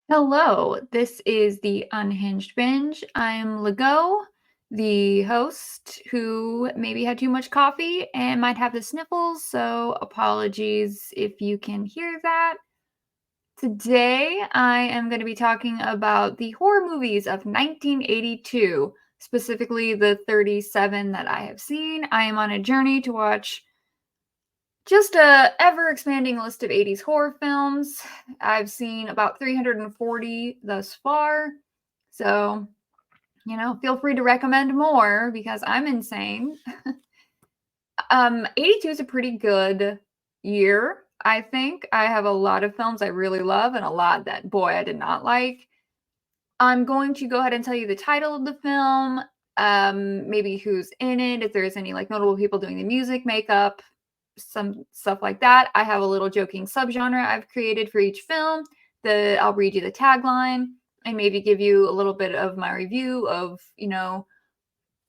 Hello, this is the Unhinged Binge. I'm Lego, the host who maybe had too much coffee and might have the sniffles, so apologies if you can hear that. Today, I am going to be talking about the horror movies of 1982, specifically the 37 that I have seen. I am on a journey to watch just a ever-expanding list of 80s horror films. I've seen about 340 thus far. So, feel free to recommend more because I'm insane. 82 is a pretty good year, I think. I have a lot of films I really love and a lot that, boy, I did not like. I'm going to go ahead and tell you the title of the film, maybe who's in it, if there's any like notable people doing the music, makeup, some stuff like that. I have a little joking subgenre I've created for each film. I'll read you the tagline and maybe give you a little bit of my review of,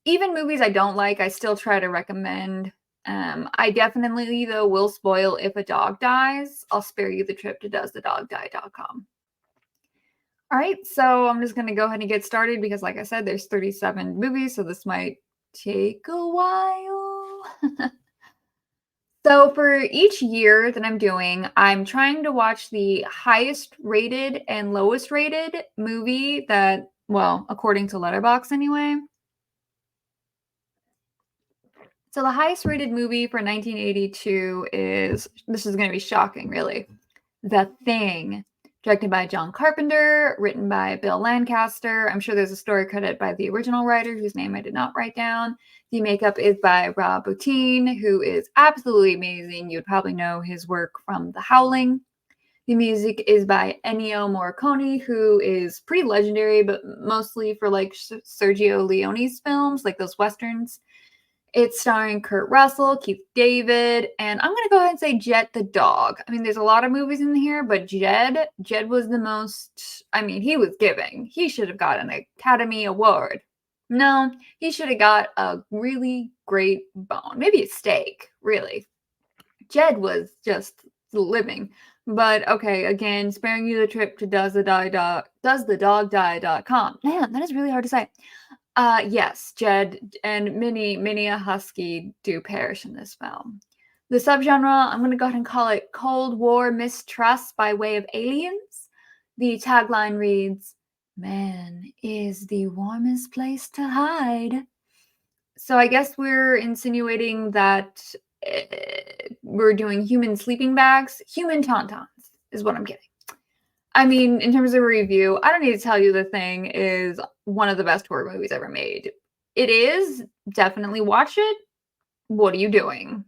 even movies I don't like, I still try to recommend. I definitely, though, will spoil if a dog dies. I'll spare you the trip to doesthedogdie.com. All right, so I'm just going to go ahead and get started because, like I said, there's 37 movies, so this might take a while. So for each year that I'm doing, I'm trying to watch the highest rated and lowest rated movie that, well, according to Letterboxd anyway. So the highest rated movie for 1982 this is going to be shocking, really. The Thing, directed by John Carpenter, written by Bill Lancaster. I'm sure there's a story credit by the original writer, whose name I did not write down. The makeup is by Rob Bottin, who is absolutely amazing. You'd probably know his work from The Howling. The music is by Ennio Morricone, who is pretty legendary, but mostly for like Sergio Leone's films, like those westerns. It's starring Kurt Russell, Keith David, and I'm going to go ahead and say Jet the dog. I mean, there's a lot of movies in here, but Jed was the most, he was giving. He should have got an Academy Award. No, he should have got a really great bone. Maybe a steak, really. Jed was just living. But okay, again, sparing you the trip to doesthedogdie.com. Man, that is really hard to say. Yes, Jed and many a husky do perish in this film. The subgenre, I'm going to go ahead and call it Cold War Mistrust by way of aliens. The tagline reads, "Man is the warmest place to hide." So I guess we're insinuating that we're doing human sleeping bags. Human tauntauns is what I'm getting. I mean, in terms of a review, I don't need to tell you The Thing is one of the best horror movies ever made. It is. Definitely watch it. What are you doing?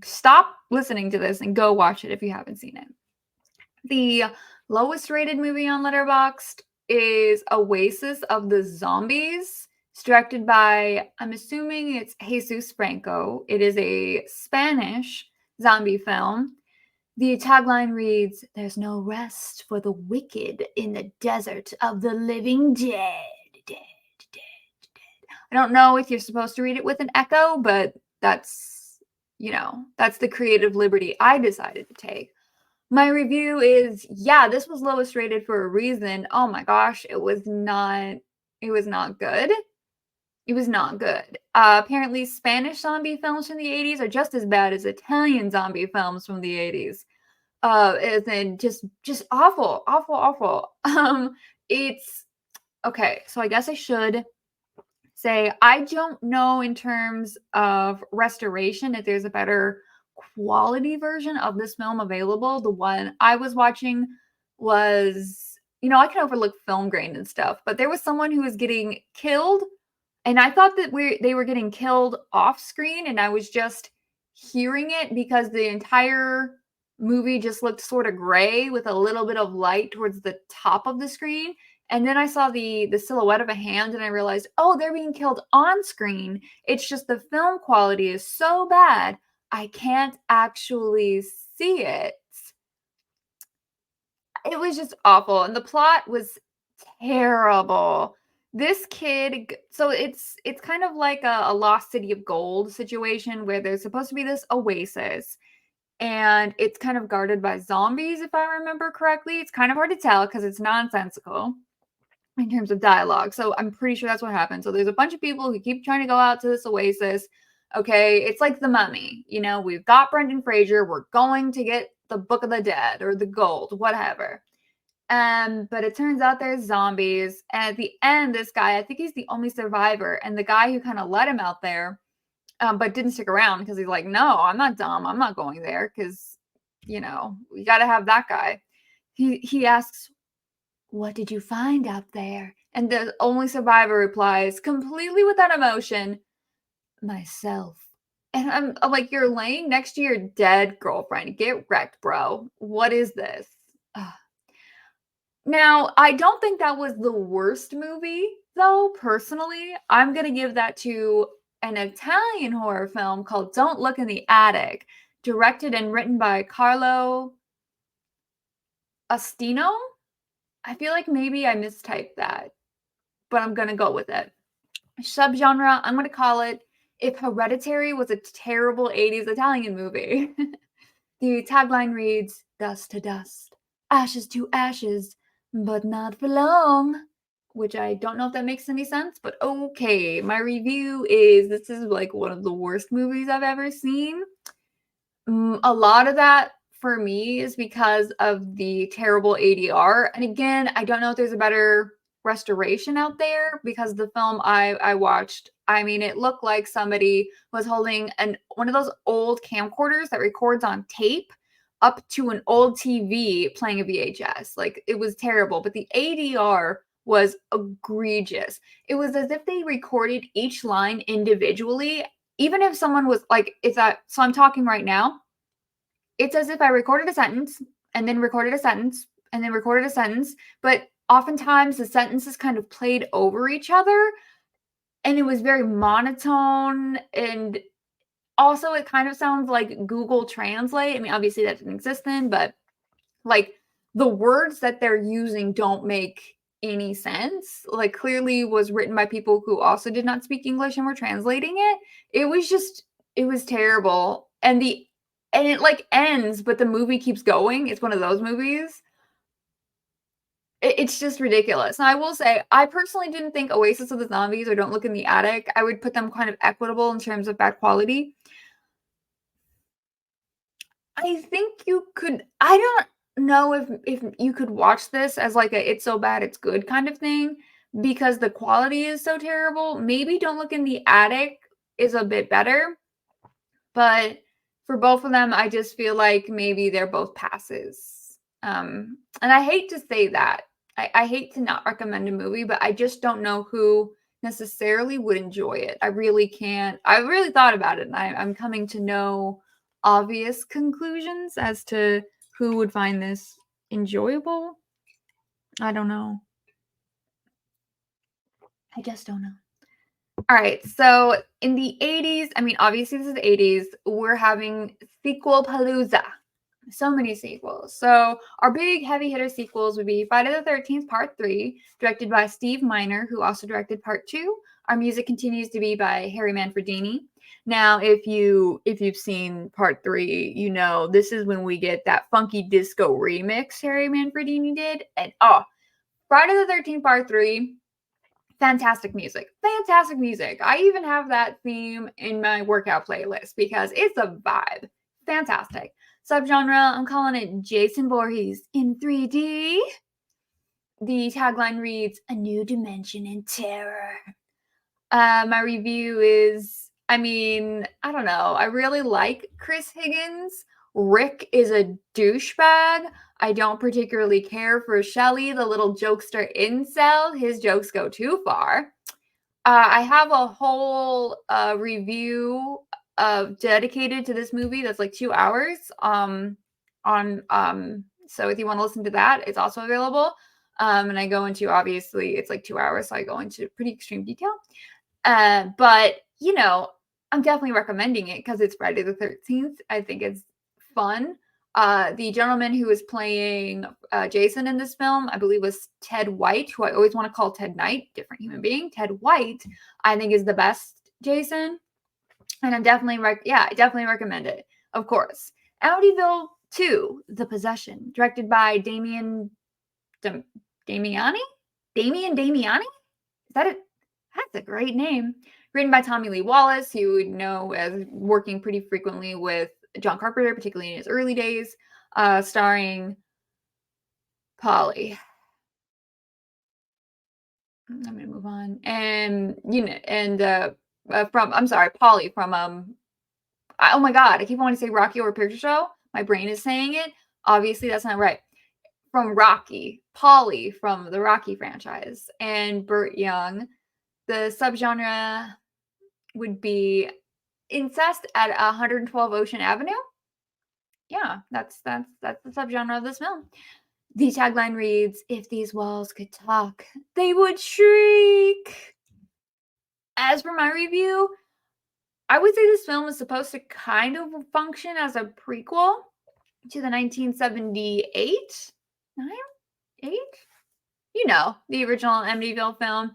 Stop listening to this and go watch it if you haven't seen it. The lowest rated movie on Letterboxd is Oasis of the Zombies. It's directed by, I'm assuming it's Jesus Franco. It is a Spanish zombie film. The tagline reads, "There's no rest for the wicked in the desert of the living dead. Dead, dead, dead." I don't know if you're supposed to read it with an echo, but that's the creative liberty I decided to take. My review is, yeah, this was lowest rated for a reason. Oh my gosh, it was not good. It was not good. Apparently, Spanish zombie films from the 80s are just as bad as Italian zombie films from the 80s. And just awful, awful, awful. It's okay. So I guess I should say I don't know in terms of restoration if there's a better quality version of this film available. The one I was watching was, I can overlook film grain and stuff, but there was someone who was getting killed. And I thought that they were getting killed off screen, and I was just hearing it because the entire movie just looked sort of gray with a little bit of light towards the top of the screen. And then I saw the silhouette of a hand, and I realized, oh, they're being killed on screen. It's just the film quality is so bad, I can't actually see it. It was just awful, and the plot was terrible. This kid, so it's kind of like a lost city of gold situation where there's supposed to be this oasis. and it's kind of guarded by zombies, if I remember correctly. It's kind of hard to tell because it's nonsensical in terms of dialogue. So I'm pretty sure that's what happened. So there's a bunch of people who keep trying to go out to this oasis. Okay, it's like The Mummy. You know, we've got Brendan Fraser. We're going to get the Book of the Dead or the gold, whatever. But it turns out there's zombies. And at the end, this guy, I think he's the only survivor. And the guy who kind of let him out there, but didn't stick around because he's like, no, I'm not dumb. I'm not going there because, you know, we got to have that guy. He asks, what did you find out there? And the only survivor replies, completely without emotion, myself. And I'm like, you're laying next to your dead girlfriend. Get wrecked, bro. What is this? Ugh. Now, I don't think that was the worst movie, though, personally. I'm going to give that to an Italian horror film called Don't Look in the Attic, directed and written by Carlo Astino. I feel like maybe I mistyped that, but I'm going to go with it. Subgenre, I'm going to call it If Hereditary Was a Terrible 80s Italian Movie. The tagline reads, dust to dust, ashes to ashes, but not for long. Which I don't know if that makes any sense, but okay. My review is this is like one of the worst movies I've ever seen. A lot of that for me is because of the terrible ADR. And again, I don't know if there's a better restoration out there because the film I watched, I mean, it looked like somebody was holding one of those old camcorders that records on tape up to an old TV playing a VHS. Like it was terrible, but the ADR was egregious. It was as if they recorded each line individually. Even if someone was like, so I'm talking right now. It's as if I recorded a sentence and then recorded a sentence and then recorded a sentence, but oftentimes the sentences kind of played over each other and it was very monotone, and also it kind of sounds like Google Translate. I mean, obviously that didn't exist then, but like the words that they're using don't make any sense. Like clearly was written by people who also did not speak English and were translating it. It was terrible. And it like ends, but the movie keeps going. It's one of those movies. It's just ridiculous. And I will say, I personally didn't think Oasis of the Zombies or Don't Look in the Attic, I would put them kind of equitable in terms of bad quality. I think you could, I don't know if you could watch this as like a it's so bad it's good kind of thing because the quality is so terrible. Maybe Don't Look in the Attic is a bit better, but for both of them, I just feel like maybe they're both passes. And I hate to say that. I hate to not recommend a movie, but I just don't know who necessarily would enjoy it. I really can't. I really thought about it, and I'm coming to no obvious conclusions as to who would find this enjoyable. I don't know. I just don't know. All right, so in the 80s, I mean, obviously this is the 80s, we're having sequel palooza. So many sequels. So our big heavy hitter sequels would be Friday the 13th Part 3, directed by Steve Miner, who also directed Part 2. Our music continues to be by Harry Manfredini. Now, if you've seen Part 3, you know this is when we get that funky disco remix Harry Manfredini did. And Friday the 13th Part 3, fantastic music. Fantastic music. I even have that theme in my workout playlist because it's a vibe. Fantastic. Subgenre, I'm calling it Jason Voorhees in 3D. The tagline reads, a new dimension in terror. My review is, I mean, I don't know. I really like Chris Higgins. Rick is a douchebag. I don't particularly care for Shelley, the little jokester incel. His jokes go too far. I have a whole review dedicated to this movie that's like 2 hours. So if you want to listen to that, it's also available. And I go into, obviously it's like 2 hours, so I go into pretty extreme detail. But you know, I'm definitely recommending it because it's Friday the 13th. I think it's fun. The gentleman who is playing Jason in this film, I believe, was Ted White, who I always want to call Ted Knight, different human being. Ted White, I think, is the best Jason, and I'm definitely I definitely recommend it, of course. Amityville 2, The Possession, directed by Damiani? Damiani? Is that it? That's a great name. Written by Tommy Lee Wallace, who you would know as working pretty frequently with John Carpenter, particularly in his early days, starring Polly. I'm gonna move on, and Polly from oh my god, I keep wanting to say Rocky Horror Picture Show. My brain is saying it. Obviously, that's not right. From Rocky, Polly from the Rocky franchise, and Burt Young. The subgenre would be incest at 112 Ocean Avenue. Yeah, that's the subgenre of this film. The tagline reads, "If these walls could talk, they would shriek." As for my review, I would say this film is supposed to kind of function as a prequel to the 1978, 9, 8? The original Amityville film.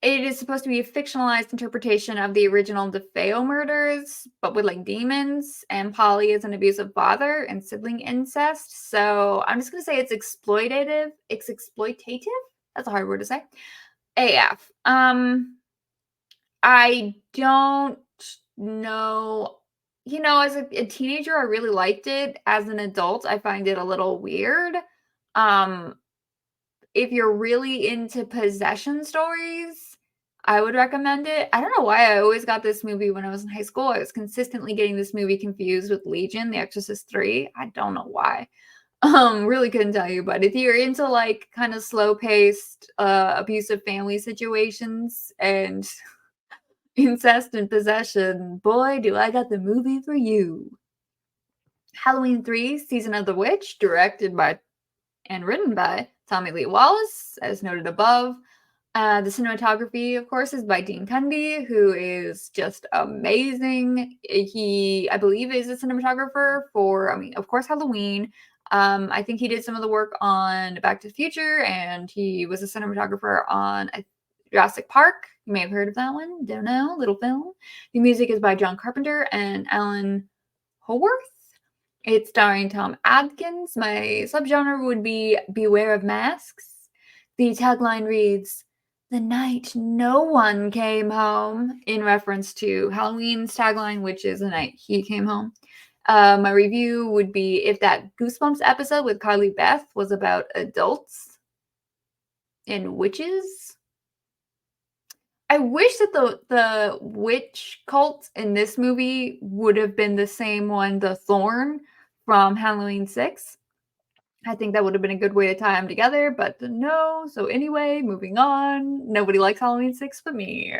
It is supposed to be a fictionalized interpretation of the original DeFeo murders, but with like demons, and Polly is an abusive father and sibling incest. So I'm just gonna say it's exploitative. It's exploitative. That's a hard word to say. AF. I don't know. As a teenager, I really liked it. As an adult, I find it a little weird. If you're really into possession stories, I would recommend it. I don't know why I always got this movie when I was in high school. I was consistently getting this movie confused with Legion, The Exorcist 3. I don't know why. Really couldn't tell you, but if you're into like kind of slow-paced, abusive family situations and incest and possession, boy, do I got the movie for you. Halloween 3, Season of the Witch, directed by and written by Tommy Lee Wallace, as noted above. The cinematography, of course, is by Dean Cundy, who is just amazing. He, I believe, is a cinematographer for, of course, Halloween. I think he did some of the work on Back to the Future, and he was a cinematographer on Jurassic Park. You may have heard of that one. Don't know. Little film. The music is by John Carpenter and Alan Howarth. It's starring Tom Adkins. My subgenre would be Beware of Masks. The tagline reads, "The night no one came home," in reference to Halloween's tagline, which is "The night he came home." My review would be if that Goosebumps episode with Carly Beth was about adults and witches. I wish that the witch cult in this movie would have been the same one, the Thorn from Halloween 6. I think that would have been a good way to tie them together, but no. So anyway, moving on. Nobody likes Halloween 6 but me.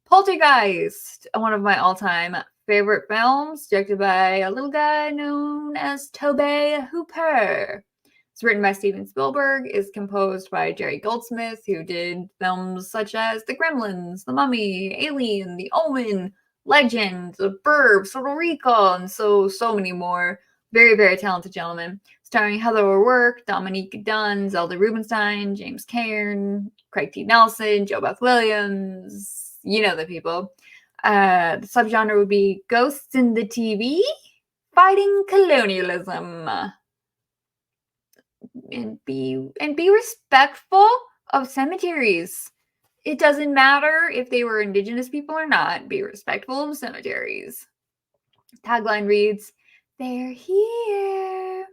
Poltergeist, one of my all-time favorite films, directed by a little guy known as Tobe Hooper. It's written by Steven Spielberg, is composed by Jerry Goldsmith, who did films such as The Gremlins, The Mummy, Alien, The Omen, Legend, The Burbs, Total Recall, and so many more. Very, very talented gentleman. Starring Heather O'Rourke, Dominique Dunn, Zelda Rubinstein, James Cairn, Craig T. Nelson, Joe Beth Williams. You know the people. The subgenre would be Ghosts in the TV, Fighting Colonialism. And be respectful of cemeteries. It doesn't matter if they were indigenous people or not. Be respectful of cemeteries. Tagline reads, "They're here."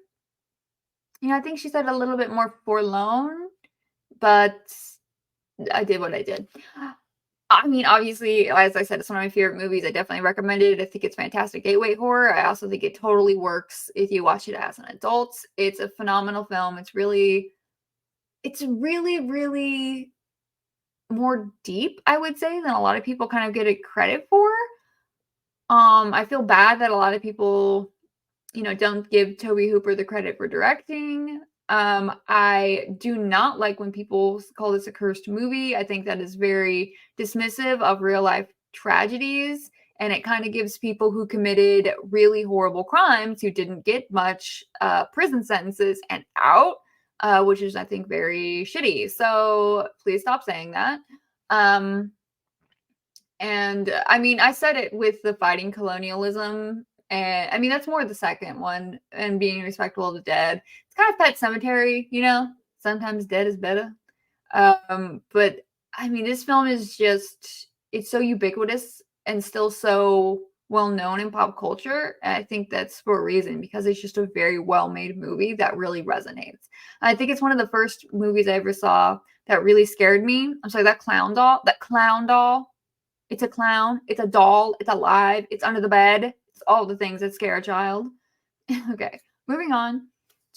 I think she said a little bit more forlorn, but I did what I did. Obviously, as I said, it's one of my favorite movies. I definitely recommend it. I think it's fantastic gateway horror. I also think it totally works if you watch it as an adult. It's a phenomenal film. It's really, really more deep, I would say, than a lot of people kind of get it credit for. I feel bad that a lot of people, don't give Tobe Hooper the credit for directing. I do not like when people call this a cursed movie. I think that is very dismissive of real life tragedies, and it kind of gives people who committed really horrible crimes who didn't get much prison sentences and out, which is, I think, very shitty. So please stop saying that. And I said it with the fighting colonialism And I mean, that's more the second one, and being respectful of the dead. It's kind of Pet Cemetery, you know? Sometimes dead is better. But I mean, this film is just, it's so ubiquitous and still so well known in pop culture. And I think that's for a reason, because it's just a very well made movie that really resonates. I think it's one of the first movies I ever saw that really scared me. I'm sorry, that clown doll, it's a clown, it's a doll, it's alive, it's under the bed. It's all the things that scare a child. Okay, moving on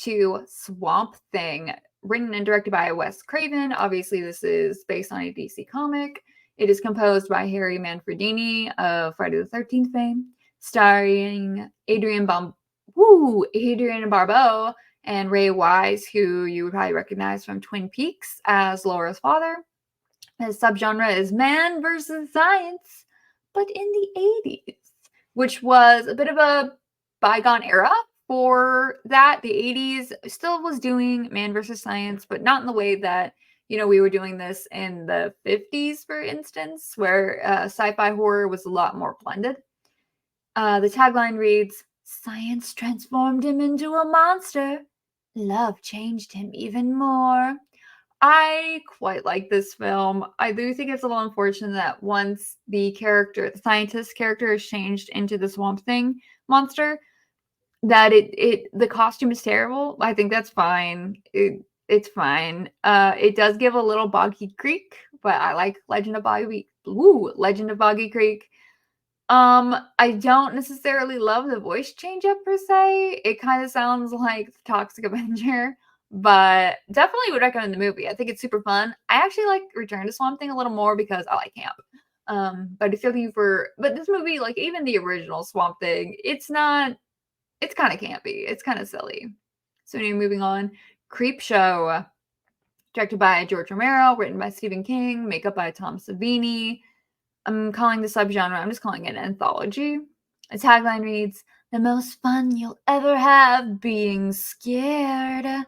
to Swamp Thing, written and directed by Wes Craven. Obviously, this is based on a DC comic. It is composed by Harry Manfredini of Friday the 13th fame, starring Adrian Barbeau and Ray Wise, who you would probably recognize from Twin Peaks as Laura's father. His subgenre is man versus science, but in the 80s, which was a bit of a bygone era for that. The 80s still was doing man versus science, but not in the way that, you know, we were doing this in the 50s, for instance, where sci-fi horror was a lot more blended. The tagline reads, "Science transformed him into a monster. Love changed him even more." I quite like this film. I do think it's a little unfortunate that once the scientist character is changed into the Swamp Thing monster, that the costume is terrible. I think that's fine. It's fine. It does give a little Boggy Creek, but I like Legend of Boggy Creek. I don't necessarily love the voice change up per se. It kind of sounds like the Toxic Avenger, but definitely would recommend the movie. I think it's super fun. I actually like Return to Swamp Thing a little more because I like camp. But if you're looking but this movie, like even the original Swamp Thing, it's kind of campy. It's kind of silly. So anyway, moving on. Creep Show, directed by George Romero, written by Stephen King, makeup by Tom Savini. I'm calling the subgenre, I'm just calling it an anthology. The tagline reads, "The most fun you'll ever have being scared."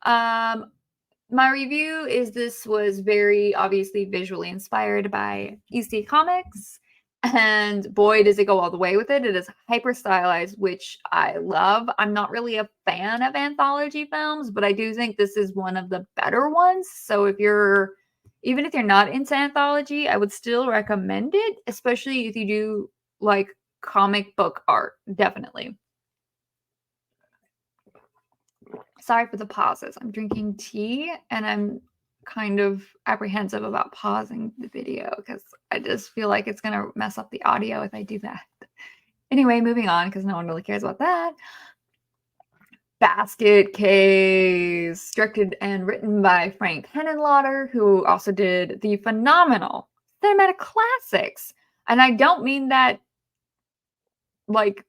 My review is this was very obviously visually inspired by EC Comics, and boy, does it go all the way with it. It is hyper stylized, which I love. I'm not really a fan of anthology films, but I do think this is one of the better ones. So even if you're not into anthology, I would still recommend it, especially if you do like comic book art, definitely. Sorry for the pauses. I'm drinking tea and I'm kind of apprehensive about pausing the video because I just feel like it's going to mess up the audio if I do that. Anyway, moving on because no one really cares about that. Basket Case, directed and written by Frank Henenlotter, who also did the phenomenal cinematic classics. And I don't mean that like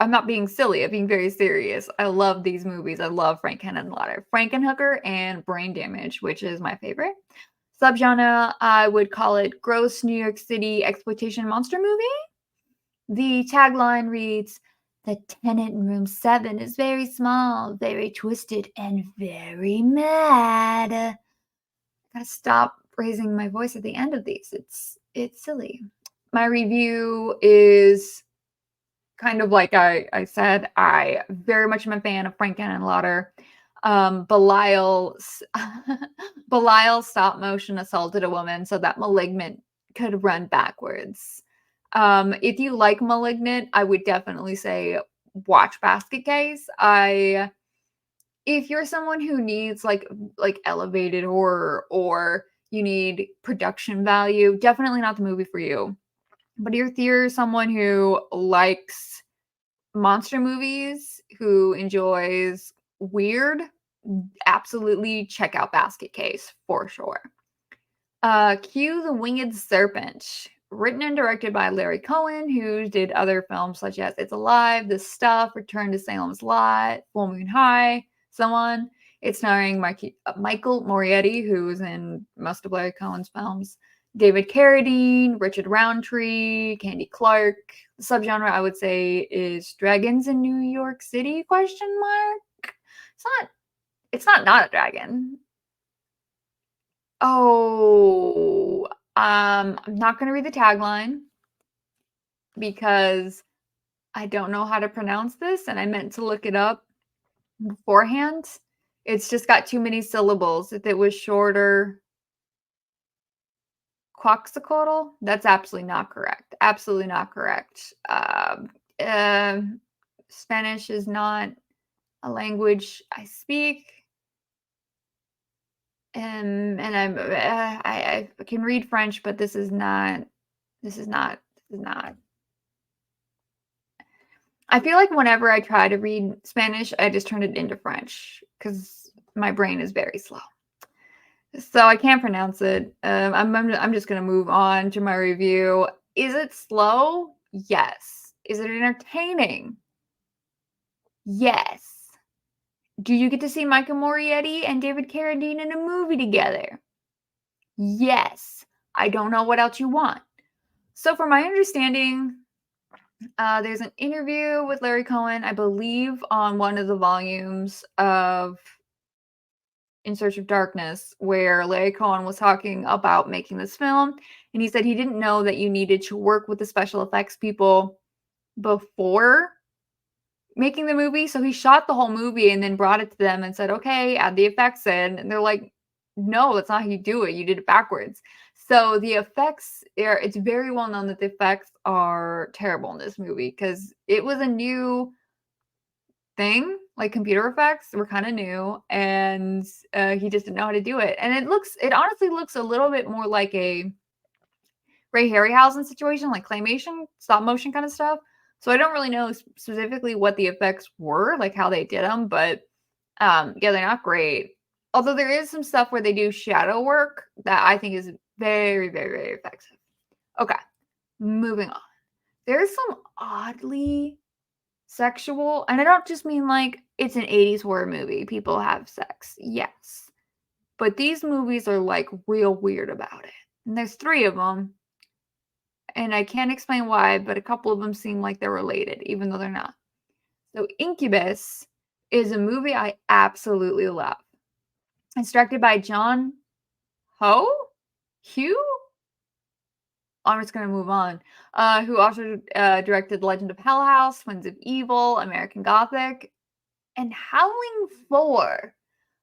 I'm not being silly. I'm being very serious. I love these movies. I love Frank Henenlotter. Frankenhooker and Brain Damage, which is my favorite. Subgenre, I would call it gross New York City exploitation monster movie. The tagline reads, "The tenant in room 7 is very small, very twisted, and very mad." I gotta stop raising my voice at the end of these. It's silly. My review is kind of like I said, I very much am a fan of Frank Henenlotter. Belial stop motion assaulted a woman so that Malignant could run backwards. If you like Malignant, I would definitely say watch Basket Case. If you're someone who needs like elevated horror or you need production value, definitely not the movie for you. But if you're someone who likes monster movies, who enjoys weird, absolutely check out Basket Case for sure. Cue the Winged Serpent, written and directed by Larry Cohen, who did other films such as It's Alive, This Stuff, Return to Salem's Lot, Full Moon High, so on. It's starring Michael Moriarty, who's in most of Larry Cohen's films, David Carradine, Richard Roundtree, Candy Clark. The subgenre I would say is dragons in New York City, question mark. It's not a dragon. Oh, I'm not going to read the tagline because I don't know how to pronounce this, and I meant to look it up beforehand. It's just got too many syllables. If it was shorter, Quetzalcoatl? That's absolutely not correct. Absolutely not correct. Um, Spanish is not a language I speak. And I can read French, but this is not. This is not. This is not. I feel like whenever I try to read Spanish, I just turn it into French because my brain is very slow. So I can't pronounce it. I'm just gonna move on to my review. Is it slow? Yes. Is it entertaining? Yes. Do you get to see Michael Morietti and David Carradine in a movie together? Yes. I don't know what else you want. So, from my understanding, there's an interview with Larry Cohen, I believe, on one of the volumes of In Search of Darkness, where Larry Cohen was talking about making this film. And he said he didn't know that you needed to work with the special effects people before making the movie. So he shot the whole movie and then brought it to them and said, okay, add the effects in. And they're like, no, that's not how you do it. You did it backwards. So the effects are, it's very well known that the effects are terrible in this movie because it was a new thing. Like computer effects were kind of new and he just didn't know how to do it. And it honestly looks a little bit more like a Ray Harryhausen situation, like claymation, stop motion kind of stuff. So I don't really know specifically what the effects were, like how they did them, but yeah, they're not great. Although there is some stuff where they do shadow work that I think is very, very, very effective. Okay, moving on. There's some oddly sexual, and I don't just mean like it's an 80s horror movie, people have sex. Yes. But these movies are like real weird about it. And there's 3 of them, and I can't explain why, but a couple of them seem like they're related, even though they're not. So, Incubus is a movie I absolutely love. It's directed by John Ho? Hugh? I'm just going to move on. Who also directed Legend of Hell House, Twins of Evil, American Gothic, and Howling 4.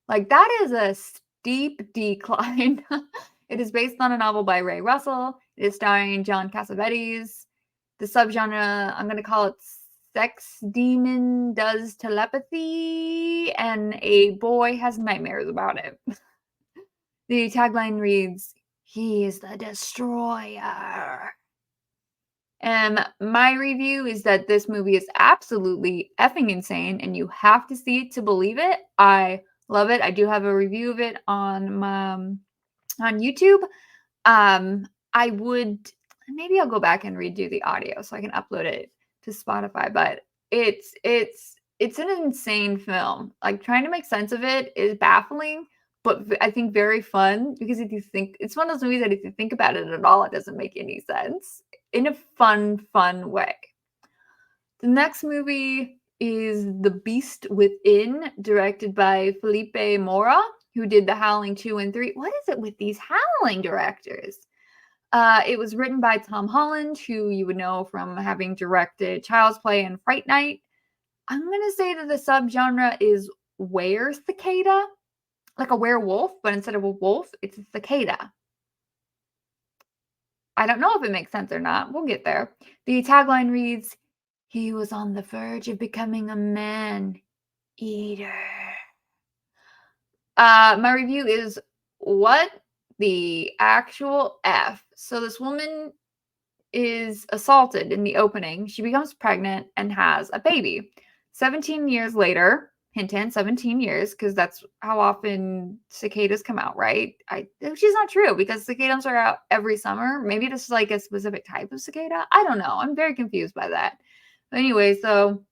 Like, that is a steep decline. It is based on a novel by Ray Russell. It is starring John Cassavetes. The subgenre, I'm going to call it sex demon does telepathy, and a boy has nightmares about it. The tagline reads, "He is the destroyer." And my review is that this movie is absolutely effing insane, and you have to see it to believe it. I love it. I do have a review of it on my on YouTube. I would maybe I'll go back and redo the audio so I can upload it to Spotify, but it's an insane film. Like trying to make sense of it is baffling, but I think very fun because if you think it's one of those movies that if you think about it at all, it doesn't make any sense in a fun way. The next movie is The Beast Within, directed by Felipe Mora, who did The Howling 2 and 3. What is it with these Howling directors? It was written by Tom Holland, who you would know from having directed Child's Play and Fright Night. I'm going to say that the subgenre is were-cicada, like a werewolf, but instead of a wolf, it's a cicada. I don't know if it makes sense or not. We'll get there. The tagline reads, "He was on the verge of becoming a man-eater." My review is, what the actual F? So this woman is assaulted in the opening. She becomes pregnant and has a baby. 17 years later, hint, hint, 17 years, because that's how often cicadas come out, right? Which is not true because cicadas are out every summer. Maybe this is like a specific type of cicada. I don't know. I'm very confused by that. But anyway, so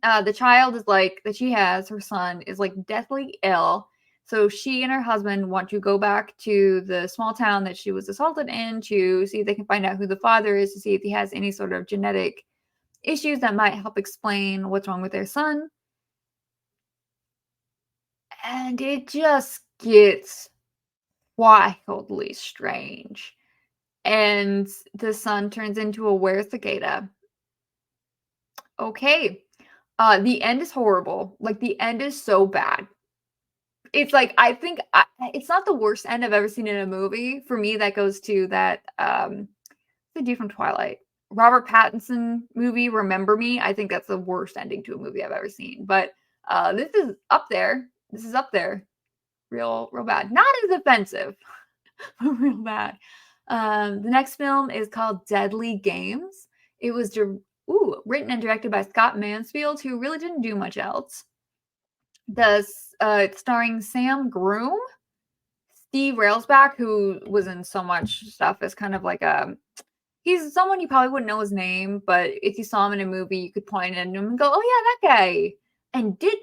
the child is like that she has, her son is like deathly ill. So she and her husband want to go back to the small town that she was assaulted in to see if they can find out who the father is, to see if he has any sort of genetic issues that might help explain what's wrong with their son. And it just gets wildly strange. And the son turns into a were cicada. Okay. The end is horrible. Like, the end is so bad. It's like, I think it's not the worst end I've ever seen in a movie. For me, that goes to that, the dude from Twilight? Robert Pattinson movie, Remember Me. I think that's the worst ending to a movie I've ever seen. But, this is up there. This is up there. Real bad. Not as offensive, but real bad. The next film is called Deadly Games. It was written and directed by Scott Mansfield, who really didn't do much else. It's starring Sam Groom, Steve Railsback, who was in so much stuff as kind of like he's someone you probably wouldn't know his name, but if you saw him in a movie, you could point at him and go, "Oh yeah, that guy." And Dick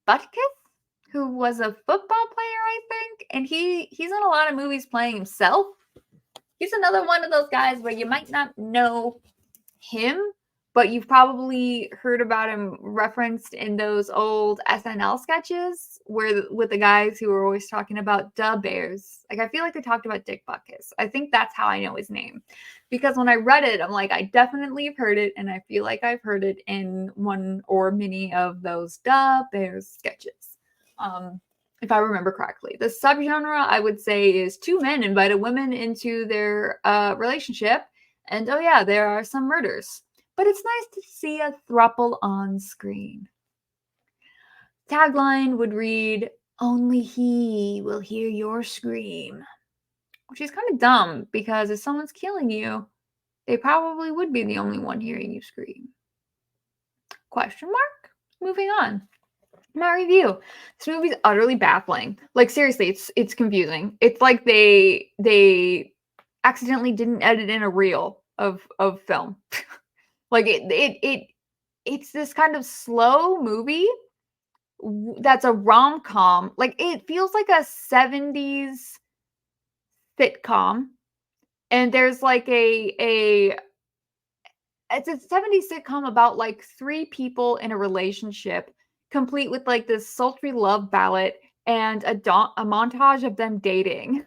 Butkus, who was a football player, I think, and he's in a lot of movies playing himself. He's another one of those guys where you might not know him, but you've probably heard about him referenced in those old SNL sketches where with the guys who were always talking about da bears. Like, I feel like they talked about Dick Butkus. I think that's how I know his name. Because when I read it, I'm like, I definitely have heard it, and I feel like I've heard it in one or many of those da bears sketches. If I remember correctly. The subgenre, I would say, is two men invite a woman into their relationship, and oh yeah, there are some murders. But it's nice to see a throuple on screen. Tagline would read, "Only he will hear your scream." Which is kind of dumb, because if someone's killing you, they probably would be the only one hearing you scream. Question mark? Moving on. My review. This movie's utterly baffling. Like, seriously, it's confusing. It's like they accidentally didn't edit in a reel of film. Like, it's this kind of slow movie that's a rom-com. Like, it feels like a 70s sitcom, and there's like a it's a 70s sitcom about like three people in a relationship, complete with like this sultry love ballad and a montage of them dating.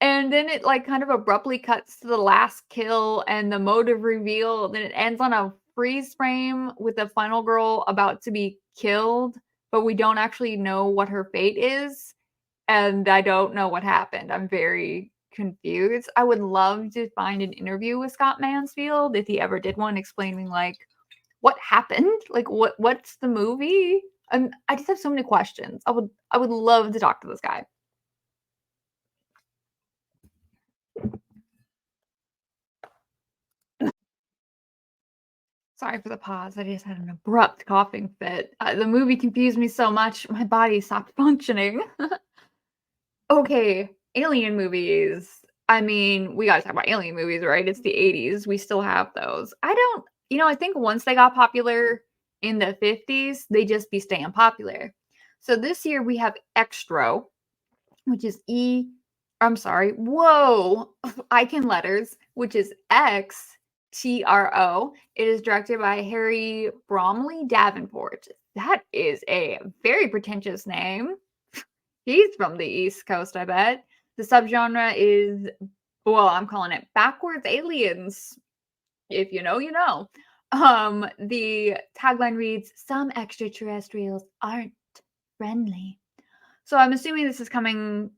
And then it like kind of abruptly cuts to the last kill and the motive reveal. Then it ends on a freeze frame with the final girl about to be killed, but we don't actually know what her fate is. And I don't know what happened. I'm very confused. I would love to find an interview with Scott Mansfield if he ever did one, explaining like what happened, like what's the movie. I just have so many questions. I would love to talk to this guy. Sorry for the pause. I just had an abrupt coughing fit. The movie confused me so much, my body stopped functioning. Okay, alien movies. I mean, we gotta talk about alien movies, right? It's the 80s. We still have those. I think once they got popular in the 50s, they just be staying popular. So this year we have Extro, which is I'm sorry, whoa, icon letters, which is XTRO. It is directed by Harry Bromley Davenport. That is a very pretentious name. He's from the East Coast, I bet. The subgenre is, well, I'm calling it backwards aliens. If you know, you know. The tagline reads, "Some extraterrestrials aren't friendly." So I'm assuming this is coming.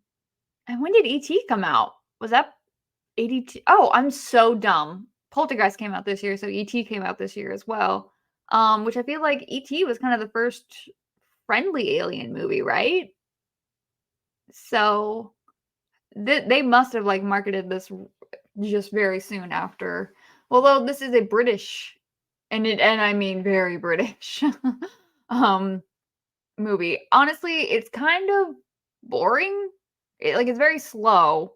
And when did ET come out? Was that 82? Oh, I'm so dumb. Poltergeist came out this year, so ET came out this year as well. Which I feel like ET was kind of the first friendly alien movie, right? So they must have like marketed this just very soon after. Although this is a British, and I mean very British um movie. Honestly, it's kind of boring. It's very slow.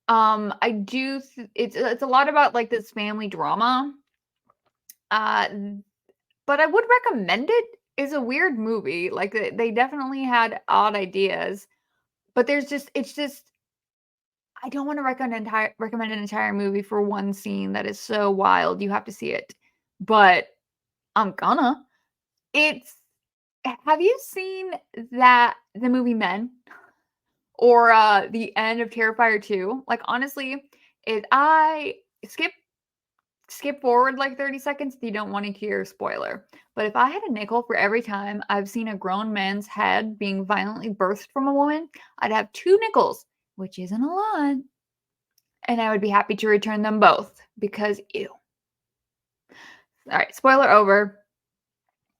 It's a lot about like this family drama. Uh but I would recommend it. It's a weird movie. Like they definitely had odd ideas, but it's just I don't want to recommend an entire movie for one scene that is so wild. You have to see it. But I'm gonna. It's Have you seen the movie Men or the end of Terrifier 2? Like, honestly, I skip skip forward like 30 seconds if you don't want to hear spoiler. But if I had a nickel for every time I've seen a grown man's head being violently birthed from a woman, I'd have 2 nickels, which isn't a lot. And I would be happy to return them both because ew. All right, spoiler over.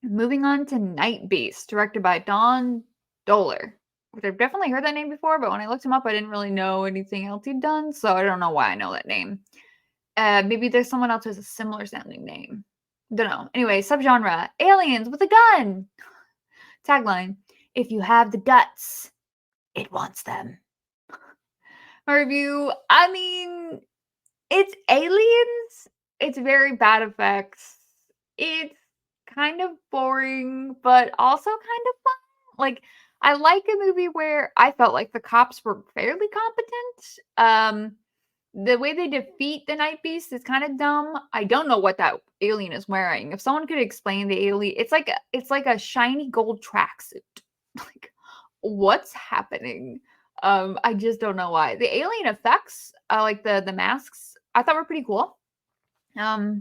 Moving on to Night Beast, directed by Don Dohler, which I've definitely heard that name before, but when I looked him up, I didn't really know anything else he'd done, so I don't know why I know that name. Maybe there's someone else who has a similar sounding name. Don't know. Anyway, subgenre, aliens with a gun. Tagline, if you have the guts, it wants them. My review, I mean, it's aliens. It's very bad effects. It's kind of boring, but also kind of fun. Like, I like a movie where I felt like the cops were fairly competent. The way they defeat the Night Beast is kind of dumb. I don't know what that alien is wearing. If someone could explain the alien, it's like a shiny gold tracksuit. Like, what's happening? I just don't know why. The alien effects, like the masks, I thought were pretty cool. Not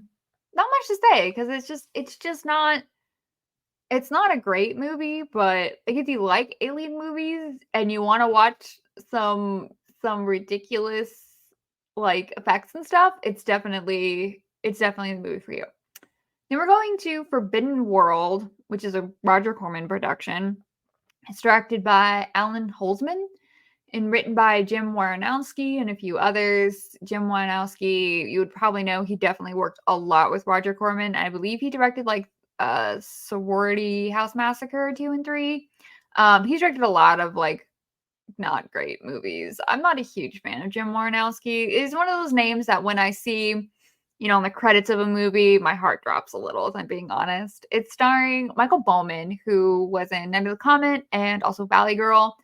much to say because it's not a great movie, but like if you like alien movies and you want to watch some ridiculous like effects and stuff, it's definitely the movie for you. Then we're going to Forbidden World, which is a Roger Corman production. It's directed by Alan Holzman and written by Jim Waranowski and a few others. Jim Waranowski, you would probably know, he definitely worked a lot with Roger Corman. I believe he directed like Sorority House Massacre 2 and 3. He's directed a lot of like not great movies. I'm not a huge fan of Jim Waranowski. He's one of those names that when I see, you know, in the credits of a movie, my heart drops a little, if I'm being honest. It's starring Michael Bowman, who was in Night of the Comet and also Valley Girl.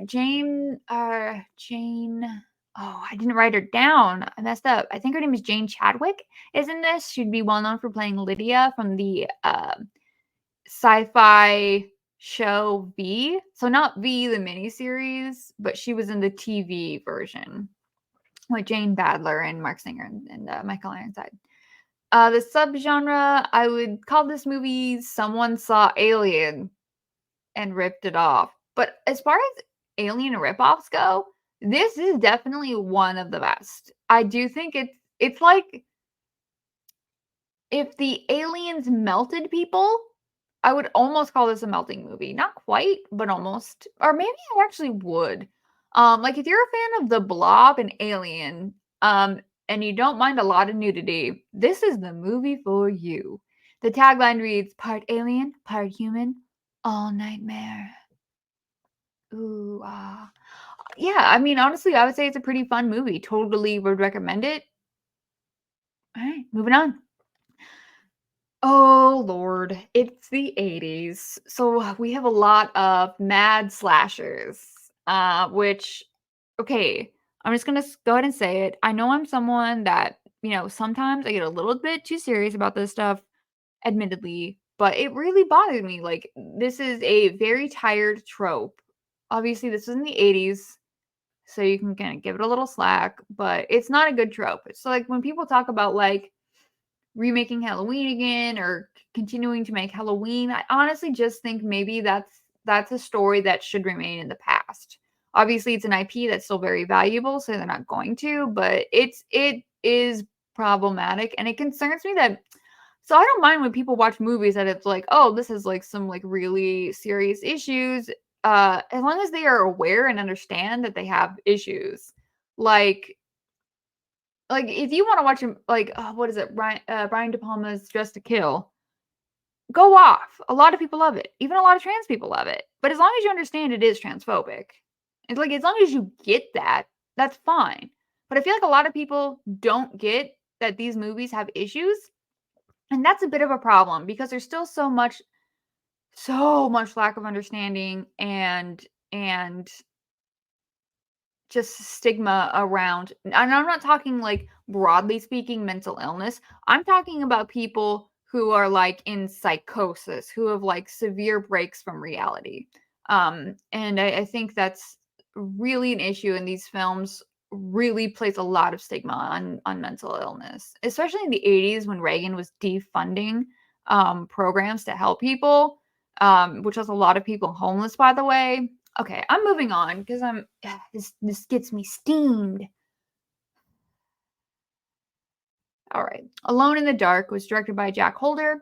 Jane, oh, I didn't write her down. I messed up. I think her name is Jane Chadwick is in this. She'd be well known for playing Lydia from the sci-fi show V. So not V, the miniseries, but she was in the TV version with Jane Badler and Mark Singer and Michael Ironside. The subgenre, I would call this movie Someone Saw Alien and Ripped It Off. But as far as alien ripoffs go, this is definitely one of the best. I do think it's like if the aliens melted people, I would almost call this a melting movie. Not quite, but almost. Or maybe I actually would. Like if you're a fan of The Blob and Alien, and you don't mind a lot of nudity, this is the movie for you. The tagline reads, part alien, part human, all nightmare. Ooh, ah. Yeah, I mean, honestly, I would say it's a pretty fun movie. Totally would recommend it. All right, moving on. Oh Lord, it's the 80s. So we have a lot of mad slashers, which, okay, I'm just gonna go ahead and say it. I know I'm someone that, you know, sometimes I get a little bit too serious about this stuff, admittedly, but it really bothered me. Like, this is a very tired trope. Obviously, this was in the 80s, so you can kind of give it a little slack, but it's not a good trope. So, like, when people talk about, like, remaking Halloween again or continuing to make Halloween, I honestly just think maybe that's a story that should remain in the past. Obviously, it's an IP that's still very valuable, so they're not going to, but it is problematic and it concerns me that so I don't mind when people watch movies that it's like, oh, this is like some like really serious issues. As long as they are aware and understand that they have issues. Like if you want to watch him, like what is it, Brian De Palma's Dressed to Kill, go off. A lot of people love it. Even a lot of trans people love it. But as long as you understand it is transphobic, it's like as long as you get that, that's fine. But I feel like a lot of people don't get that these movies have issues, and that's a bit of a problem because there's still so much lack of understanding and just stigma around, and I'm not talking like broadly speaking mental illness. I'm talking about people who are like in psychosis, who have like severe breaks from reality. And I think that's really an issue in these films really placed a lot of stigma on mental illness, especially in the 80s when Reagan was defunding programs to help people, which was a lot of people homeless, by the way. Okay, I'm moving on because this gets me steamed. All right. Alone in the Dark was directed by Jack Holder.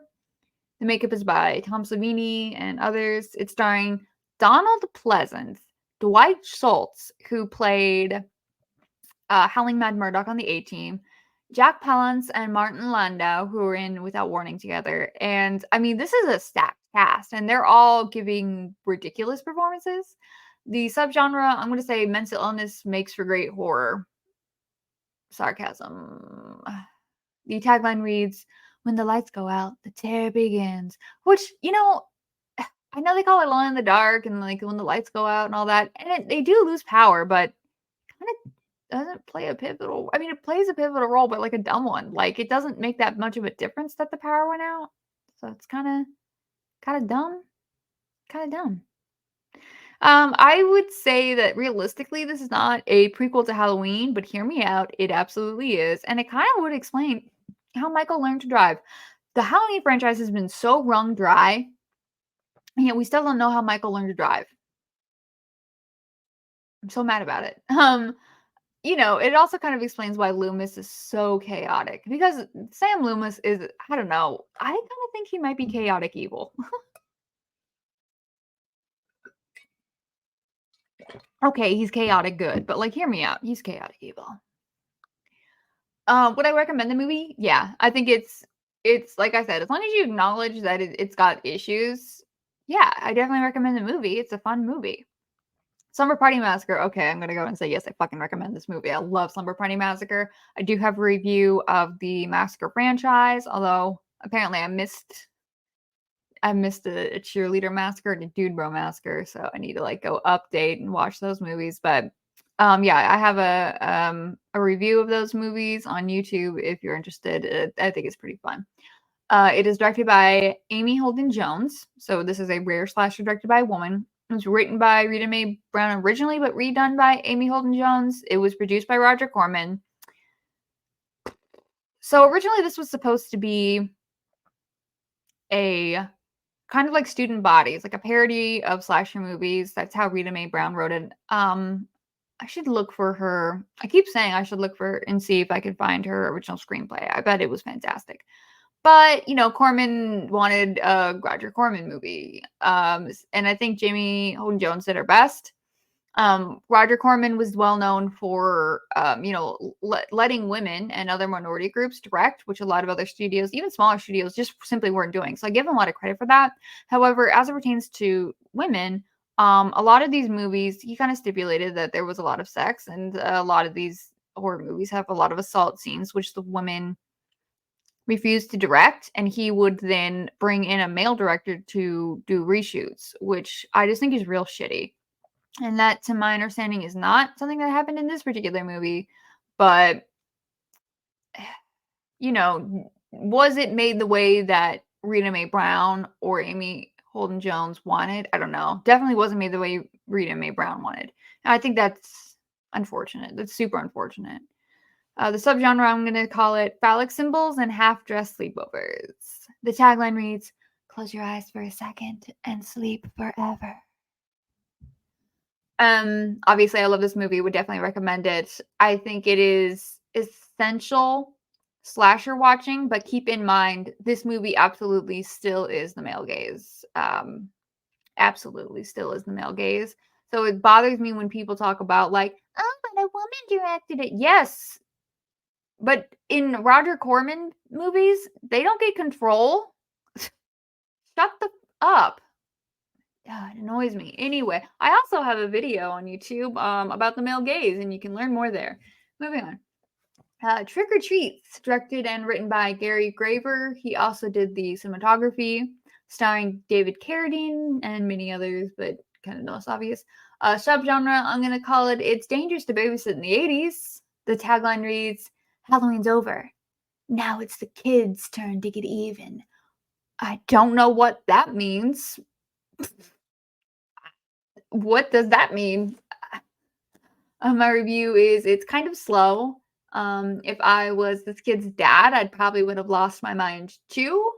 The makeup is by Tom Savini and others. It's starring Donald Pleasance, Dwight Schultz, who played Howling Mad Murdoch on the A-Team, Jack Palance and Martin Landau, who were in Without Warning together. And I mean, this is a stacked cast, and they're all giving ridiculous performances. The subgenre, I'm going to say mental illness makes for great horror. Sarcasm. The tagline reads, "When the lights go out, the terror begins." Which, I know they call it Alone in the Dark and like when the lights go out and all that. And they do lose power, but kind of doesn't play a pivotal. I mean, it plays a pivotal role, but like a dumb one. Like it doesn't make that much of a difference that the power went out. So it's kind of dumb. Kind of dumb. I would say that realistically, this is not a prequel to Halloween, but hear me out. It absolutely is. And it kind of would explain how Michael learned to drive. The Halloween franchise has been so wrung dry, and yet we still don't know how Michael learned to drive. I'm so mad about it. It also kind of explains why Loomis is so chaotic because Sam Loomis is, I don't know, I kind of think he might be chaotic evil. Okay, he's chaotic good, but like, hear me out. He's chaotic evil. Would I recommend the movie? Yeah, I think it's like I said, as long as you acknowledge that it's got issues, yeah, I definitely recommend the movie. It's a fun movie. Slumber Party Massacre. Okay, I'm gonna go and say yes, I fucking recommend this movie. I love Slumber Party Massacre. I do have a review of the Massacre franchise, although apparently I missed a cheerleader massacre and a dude bro massacre, so I need to like go update and watch those movies. But yeah, I have a review of those movies on YouTube if you're interested. I think it's pretty fun. It is directed by Amy Holden Jones, so this is a rare slasher directed by a woman. It was written by Rita Mae Brown originally, but redone by Amy Holden Jones. It was produced by Roger Corman. So originally, this was supposed to be a kind of like Student Bodies, like a parody of slasher movies. That's how Rita Mae Brown wrote it. I should look for her. I keep saying I should look for and see if I could find her original screenplay. I bet it was fantastic. But, Corman wanted a Roger Corman movie. And I think Jamie Holden Jones did her best. Roger Corman was well known for, letting women and other minority groups direct, which a lot of other studios, even smaller studios, just simply weren't doing. So I give him a lot of credit for that. However, as it pertains to women, a lot of these movies, he kind of stipulated that there was a lot of sex, and a lot of these horror movies have a lot of assault scenes, which the women refused to direct, and he would then bring in a male director to do reshoots, which I just think is real shitty. And that, to my understanding, is not something that happened in this particular movie. But, was it made the way that Rita Mae Brown or Amy Holden Jones wanted? I don't know. Definitely wasn't made the way Rita Mae Brown wanted. And I think that's unfortunate. That's super unfortunate. The subgenre, I'm going to call it phallic symbols and half-dressed sleepovers. The tagline reads, "Close your eyes for a second and sleep forever." Obviously, I love this movie. Would definitely recommend it. I think it is essential slasher watching, but keep in mind, this movie absolutely still is the male gaze. Absolutely still is the male gaze. So it bothers me when people talk about like, oh, but a woman directed it. Yes, but in Roger Corman movies, they don't get control. Shut the up. It annoys me. Anyway, I also have a video on YouTube about the male gaze, and you can learn more there. Moving on. Trick or Treats, directed and written by Gary Graver. He also did the cinematography, starring David Carradine and many others, but kind of less obvious. Subgenre, I'm going to call it It's Dangerous to Babysit in the 80s. The tagline reads, "Halloween's over. Now it's the kids' turn to get even." I don't know what that means. What does that mean? My review is it's kind of slow. If I was this kid's dad, I'd probably would have lost my mind too.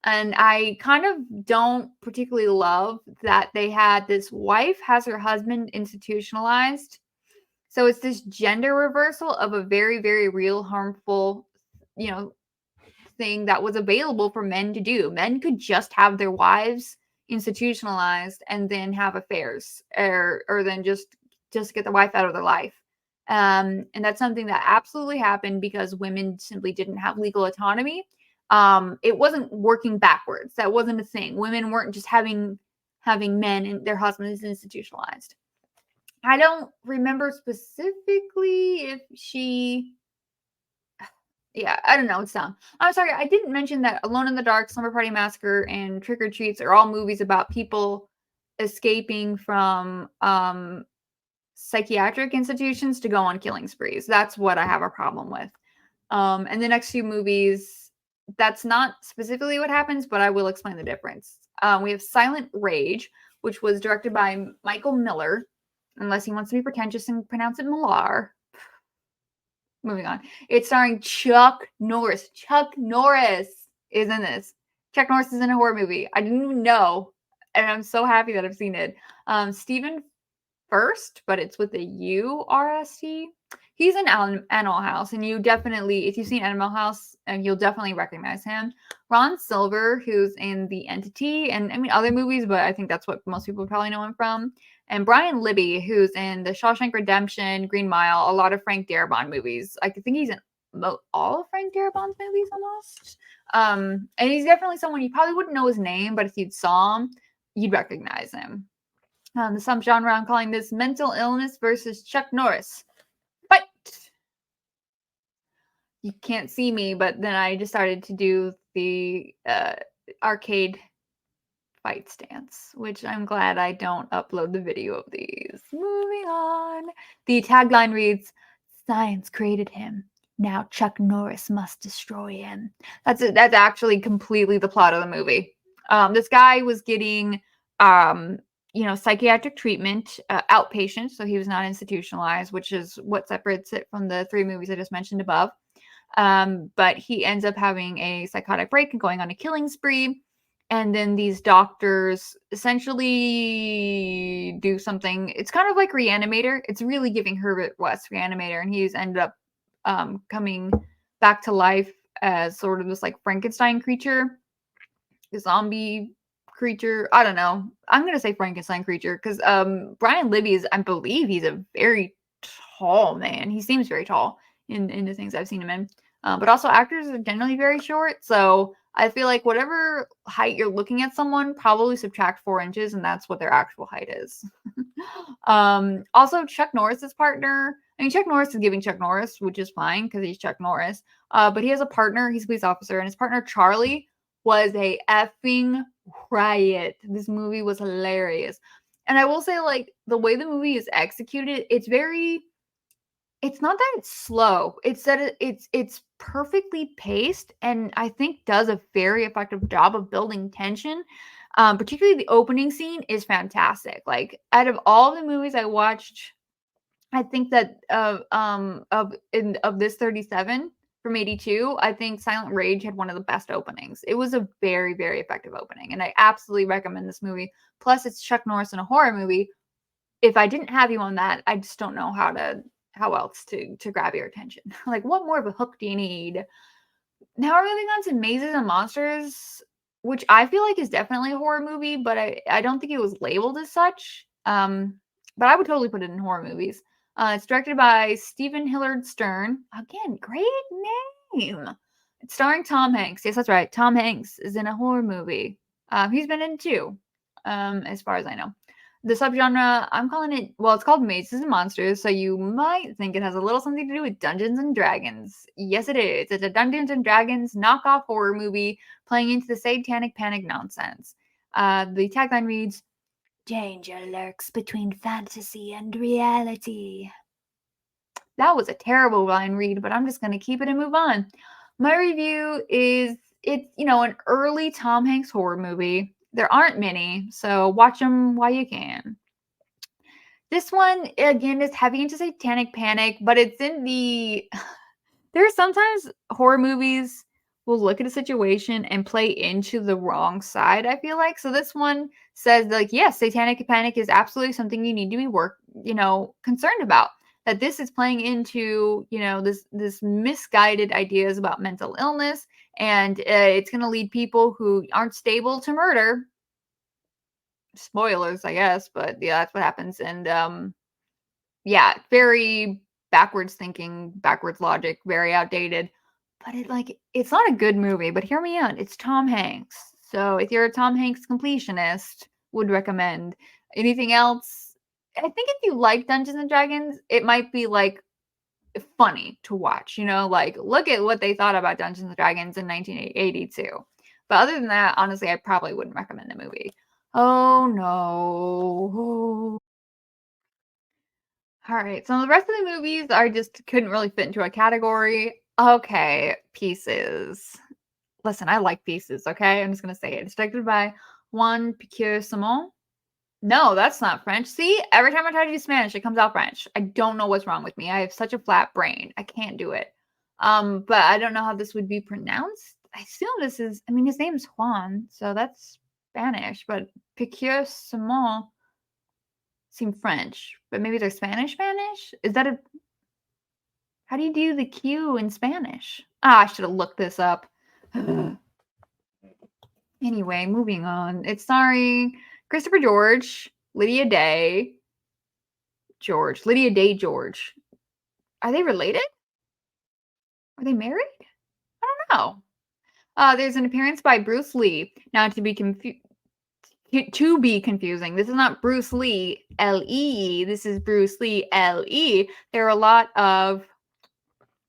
And I kind of don't particularly love that they had this wife has her husband institutionalized. So it's this gender reversal of a very, very real harmful, you know, thing that was available for men to do. Men could just have their wives institutionalized and then have affairs, or then just get the wife out of their life. And that's something that absolutely happened because women simply didn't have legal autonomy. It wasn't working backwards. That wasn't a thing. Women weren't just having men and their husbands institutionalized. I don't remember specifically if she. Yeah, I don't know. It's dumb. I'm sorry. I didn't mention that Alone in the Dark, Slumber Party Massacre, and Trick or Treats are all movies about people escaping from psychiatric institutions to go on killing sprees. That's what I have a problem with. And the next few movies, that's not specifically what happens, but I will explain the difference. We have Silent Rage, which was directed by Michael Miller, unless he wants to be pretentious and pronounce it Millar. Moving on. It's starring Chuck Norris. Chuck Norris is in this. Chuck Norris is in a horror movie. I didn't even know, and I'm so happy that I've seen it. Stephen First, but it's with a U-R-S-T. He's in Animal House, and you definitely, if you've seen Animal House, you'll definitely recognize him. Ron Silver, who's in The Entity, and I mean other movies, but I think that's what most people probably know him from. And Brian Libby, who's in The Shawshank Redemption, Green Mile, a lot of Frank Darabont movies. I think he's in all of Frank Darabont's movies almost. And he's definitely someone you probably wouldn't know his name, but if you saw him, you'd recognize him. The subgenre I'm calling this mental illness versus Chuck Norris. Fight! You can't see me, but then I decided to do the arcade fight stance, which I'm glad I don't upload the video of these. Moving on. The tagline reads, "Science created him. Now Chuck Norris must destroy him." That's actually completely the plot of the movie. This guy was getting psychiatric treatment, outpatient, so he was not institutionalized, which is what separates it from the three movies I just mentioned above. But he ends up having a psychotic break and going on a killing spree. And then these doctors essentially do something. It's kind of like Reanimator. It's really giving Herbert West Reanimator, and he's ended up coming back to life as sort of this like Frankenstein creature, a zombie creature. I don't know. I'm gonna say Frankenstein creature because Brian Libby is, I believe, he's a very tall man. He seems very tall in the things I've seen him in. But also actors are generally very short, so I feel like whatever height you're looking at someone, probably subtract 4 inches, and that's what their actual height is. Also, Chuck Norris's partner. I mean, Chuck Norris is giving Chuck Norris, which is fine because he's Chuck Norris. But he has a partner. He's a police officer, and his partner Charlie was a effing riot. This movie was hilarious, and I will say, like, the way the movie is executed, it's not that it's slow. It's that it's perfectly paced, and I think does a very effective job of building tension. Particularly the opening scene is fantastic. Like, out of all the movies I watched, I think that of this 37 from 82, I think Silent Rage had one of the best openings. It was a very, very effective opening, and I absolutely recommend this movie. Plus, it's Chuck Norris in a horror movie. If I didn't have you on that, I just don't know how else to grab your attention. Like, what more of a hook do you need? Now we're moving on to Mazes and Monsters, which I feel like is definitely a horror movie, but I don't think it was labeled as such. But I would totally put it in horror movies. It's directed by Stephen Hillard Stern. Again, great name. It's starring Tom Hanks. Yes, that's right. Tom Hanks is in a horror movie. He's been in 2, as far as I know. The subgenre, I'm calling it, well, it's called Mazes and Monsters, so you might think it has a little something to do with Dungeons and Dragons. Yes, it is. It's a Dungeons and Dragons knockoff horror movie playing into the satanic panic nonsense. The tagline reads, "Danger lurks between fantasy and reality." That was a terrible line read, but I'm just going to keep it and move on. My review is, it's, an early Tom Hanks horror movie. There aren't many, so watch them while you can. This one, again, is heavy into satanic panic, but it's in the there are sometimes horror movies will look at a situation and play into the wrong side, I feel like. So this one says like, yes, satanic panic is absolutely something you need to be concerned about. That this is playing into, this misguided ideas about mental illness, and it's going to lead people who aren't stable to murder. Spoilers, I guess, but yeah, that's what happens. And yeah, very backwards thinking, backwards logic, very outdated. But it's not a good movie, but hear me out. It's Tom Hanks. So if you're a Tom Hanks completionist, would recommend. Anything else? I think if you like Dungeons and Dragons, it might be like funny to watch, like look at what they thought about Dungeons and Dragons in 1982. But other than that, honestly, I probably wouldn't recommend the movie. Oh no. All right. So the rest of the movies I just couldn't really fit into a category. Okay, Pieces. Listen, I like Pieces, okay? I'm just gonna say it. It's directed by Juan Piqueur Simon. No, that's not French. See, every time I try to do Spanish, it comes out French. I don't know what's wrong with me. I have such a flat brain. I can't do it. But I don't know how this would be pronounced. I assume this is, I mean, his name's Juan, so that's Spanish, but Piqueur Simon seem French, but maybe they're Spanish Spanish? Is that a how do you do the Q in Spanish? Ah, I should have looked this up. Anyway, moving on. It's starring Christopher George, Lydia Day George. Are they related? Are they married? I don't know. There's an appearance by Bruce Lee. Now to be confusing. This is not Bruce Lee L-E. This is Bruce Lee L-E. There are a lot of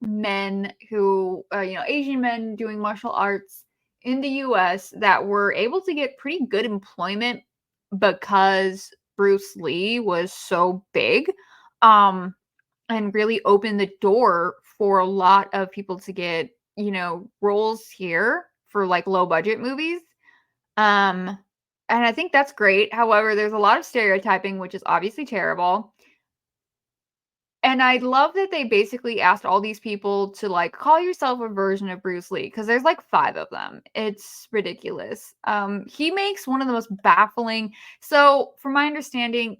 men who, Asian men doing martial arts in the US that were able to get pretty good employment because Bruce Lee was so big, and really opened the door for a lot of people to get, roles here for like low budget movies. Um, and I think that's great. However, there's a lot of stereotyping, which is obviously terrible. And I love that they basically asked all these people to like call yourself a version of Bruce Lee because there's like 5 of them. It's ridiculous. He makes one of the most baffling. So, from my understanding,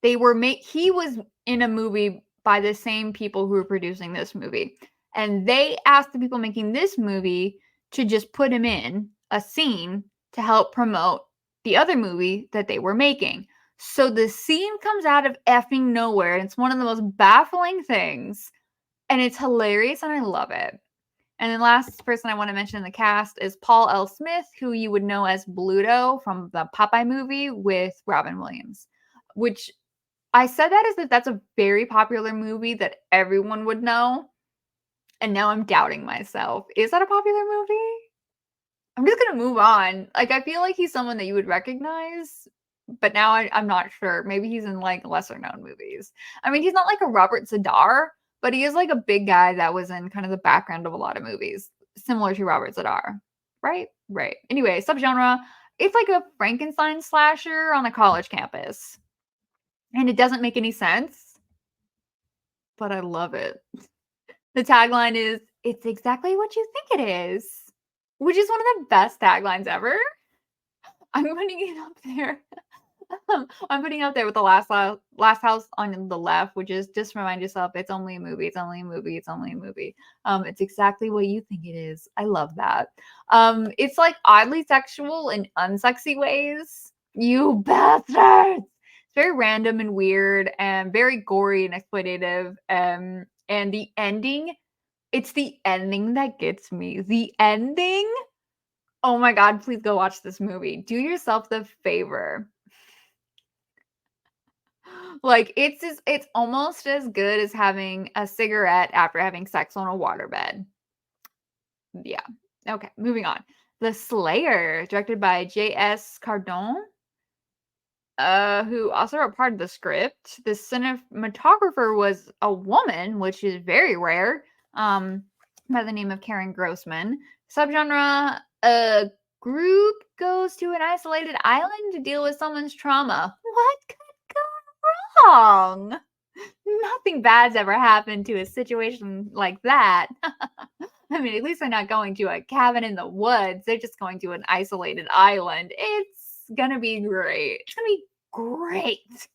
he was in a movie by the same people who were producing this movie. And they asked the people making this movie to just put him in a scene to help promote the other movie that they were making. So the scene comes out of effing nowhere, and it's one of the most baffling things, and it's hilarious, and I love it. And then last person I want to mention in the cast is Paul L. Smith, who you would know as Bluto from the Popeye movie with Robin Williams, which I said that as if that's a very popular movie that everyone would know, and now I'm doubting myself. Is that a popular movie? I'm just gonna move on. Like, I feel like he's someone that you would recognize, but now I'm not sure. Maybe he's in like lesser known movies. I mean, he's not like a Robert Zadar, but he is like a big guy that was in kind of the background of a lot of movies, similar to Robert Zadar. Right? Right. Anyway, subgenre. It's like a Frankenstein slasher on a college campus. And it doesn't make any sense, but I love it. The tagline is, "It's exactly what you think it is," which is one of the best taglines ever. I'm putting it up there. I'm putting it up there with the last house on the left, which is just remind yourself it's only a movie. It's only a movie. It's only a movie. It's exactly what you think it is. I love that. It's like oddly sexual in unsexy ways. You bastards! It's very random and weird and very gory and exploitative. And the ending, it's the ending that gets me. The ending. Oh my God, please go watch this movie. Do yourself the favor. Like, it's almost as good as having a cigarette after having sex on a waterbed. Yeah. Okay, moving on. The Slayer, directed by J.S. Cardone, who also wrote part of the script. The cinematographer was a woman, which is very rare, by the name of Karen Grossman. Subgenre, a group goes to an isolated island to deal with someone's trauma. What could go wrong. Nothing bad's ever happened to a situation like that. I mean, at least they're not going to a cabin in the woods. They're just going to an isolated island. It's gonna be great. It's gonna be great.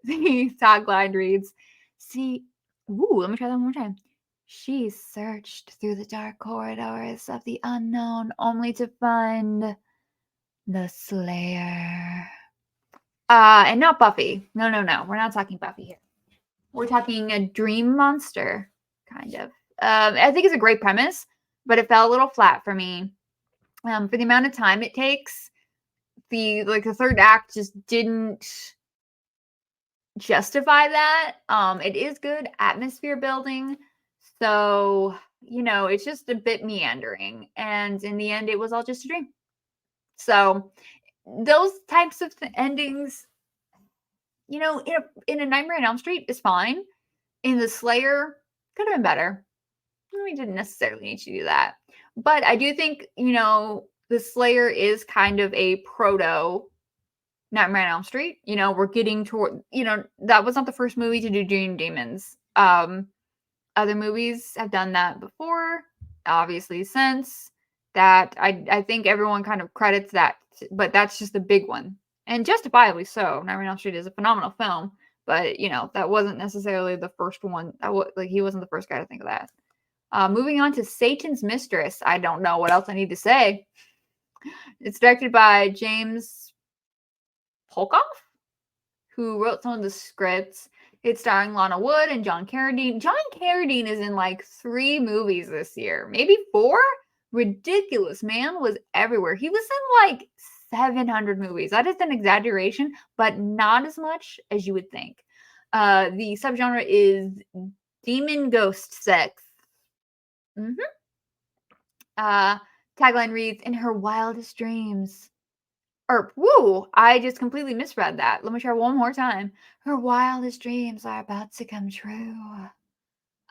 The tagline reads, see, let me try that one more time. She searched through the dark corridors of the unknown only to find the Slayer. And not Buffy. No. We're not talking Buffy here. We're talking a dream monster, kind of. I think it's a great premise, but it fell a little flat for me. For the amount of time it takes, the third act just didn't justify that. It is good atmosphere building, so it's just a bit meandering, and in the end, it was all just a dream. So those types of endings, in a Nightmare on Elm Street is fine. In the Slayer, could have been better. We didn't necessarily need to do that, but I do think the Slayer is kind of a proto Nightmare on Elm Street. We're getting toward, that was not the first movie to do Dream Demons. Other movies have done that before, obviously, since that. I think everyone kind of credits that, but that's just the big one. And justifiably so. Nightmare on Elm Street is a phenomenal film, but, that wasn't necessarily the first one. He wasn't the first guy to think of that. Moving on to Satan's Mistress. I don't know what else I need to say. It's directed by James Polkoff, who wrote some of the scripts. It's starring Lana Wood and John Carradine. John Carradine is in like 3 movies this year, maybe 4. Ridiculous. Man was everywhere. He was in like 700 movies. That is an exaggeration, but not as much as you would think. The subgenre is demon ghost sex. Tagline reads, in her wildest dreams. I just completely misread that. Let me try one more time. Her wildest dreams are about to come true.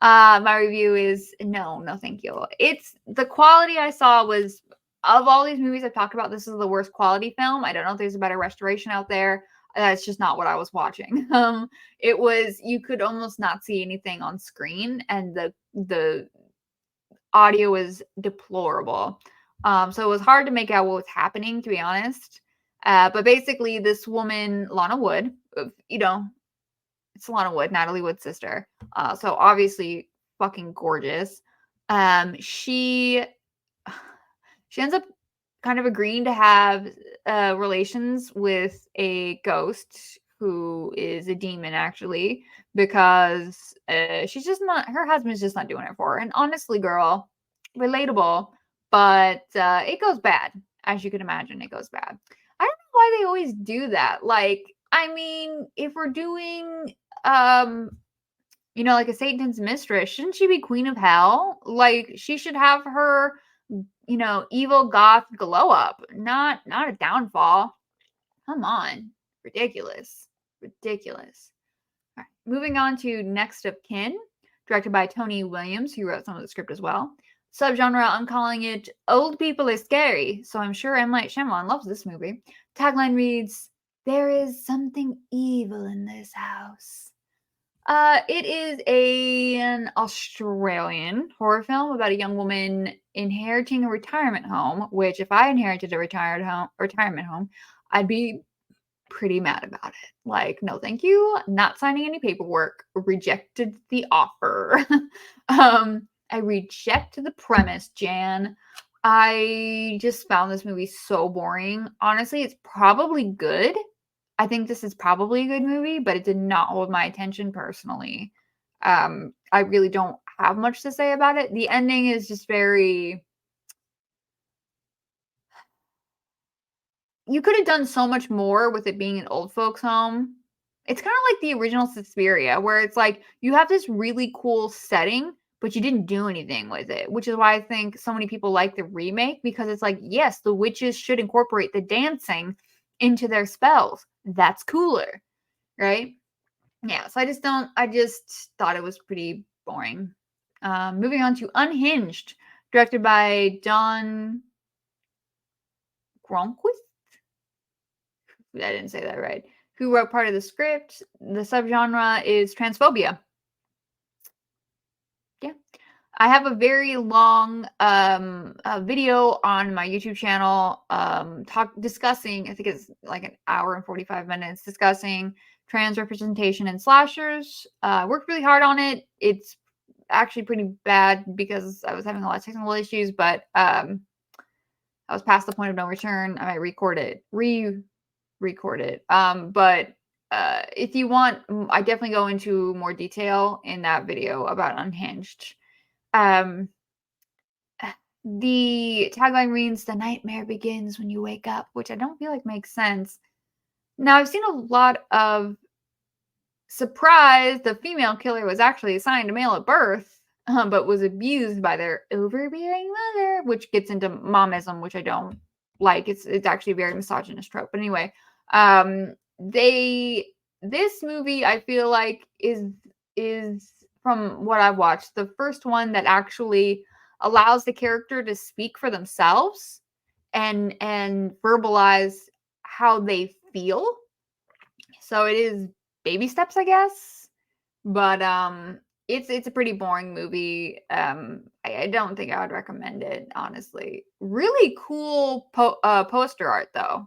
My review is no, thank you. It's the quality I saw was, of all these movies I've talked about, this is the worst quality film. I don't know if there's a better restoration out there. That's just not what I was watching. It was, you could almost not see anything on screen, and the audio is deplorable. So it was hard to make out what was happening, to be honest. But basically, this woman, Lana Wood, it's Lana Wood, Natalie Wood's sister. So obviously fucking gorgeous. She ends up kind of agreeing to have relations with a ghost who is a demon, actually, because she's just not, her husband's just not doing it for her. And honestly, girl, relatable, but it goes bad. As you can imagine, it goes bad. I don't know why they always do that. Like, I mean, if we're doing, like a Satan's Mistress, shouldn't she be Queen of Hell? Like, she should have her, evil goth glow up, not a downfall. Come on. Ridiculous. All right. Moving on to Next of Kin, directed by Tony Williams, who wrote some of the script as well. Subgenre, I'm calling it Old People Are Scary, so I'm sure M. Night Shyamalan loves this movie. Tagline reads, there is something evil in this house. It is an Australian horror film about a young woman inheriting a retirement home, which if I inherited a retirement home, I'd be pretty mad about it. Like, no thank you, not signing any paperwork, rejected the offer. I reject the premise, Jan. I just found this movie so boring. Honestly, it's probably good. I think this is probably a good movie, but it did not hold my attention personally. I really don't have much to say about it. The ending is just very... You could have done so much more with it being an old folks home. It's kind of like the original Suspiria, where it's like you have this really cool setting, but you didn't do anything with it, which is why I think so many people like the remake, because it's like, yes, the witches should incorporate the dancing into their spells. That's cooler, right? Yeah, so I just thought it was pretty boring. Moving on to Unhinged, directed by Don Gronquist. I didn't say that right. who wrote part of the script. The subgenre is transphobia. Yeah. I have a very long video on my YouTube channel discussing, I think it's like an hour and 45 minutes, discussing trans representation in slashers. Worked really hard on it. It's actually pretty bad because I was having a lot of technical issues, but I was past the point of no return. I might re-record it. But if you want, I definitely go into more detail in that video about Unhinged. The tagline reads, "The nightmare begins when you wake up," which I don't feel like makes sense. Now, I've seen a lot of surprise the female killer was actually assigned a male at birth, but was abused by their overbearing mother, which gets into momism, which I don't like. It's actually a very misogynist trope. But anyway, this movie I feel like is from what I've watched the first one that actually allows the character to speak for themselves and verbalize how they feel. So it is baby steps, I guess. But it's a pretty boring movie. I don't think I would recommend it, honestly. Really cool poster art though.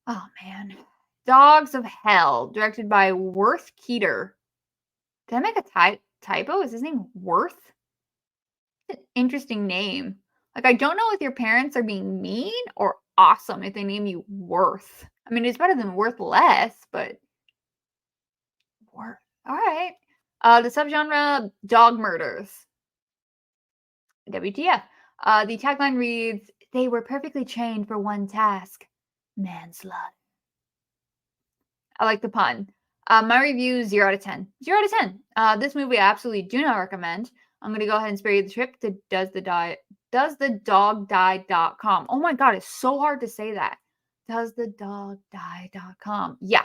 Oh man. Dogs of Hell, directed by Worth Keeter. Did I make a typo? Is his name Worth? Interesting name. Like, I don't know if your parents are being mean or awesome if they name you Worth. I mean, it's better than worthless, but Worth. All right. The subgenre, dog murders. WTF. The tagline reads, "They were perfectly trained for one task, manslaughter." I like the pun. My review, 0 out of 10. 0 out of 10. This movie I absolutely do not recommend. I'm going to go ahead and spare you the trip to doesthedogdie.com. Oh my God, it's so hard to say that. Doesthedogdie.com. Yeah,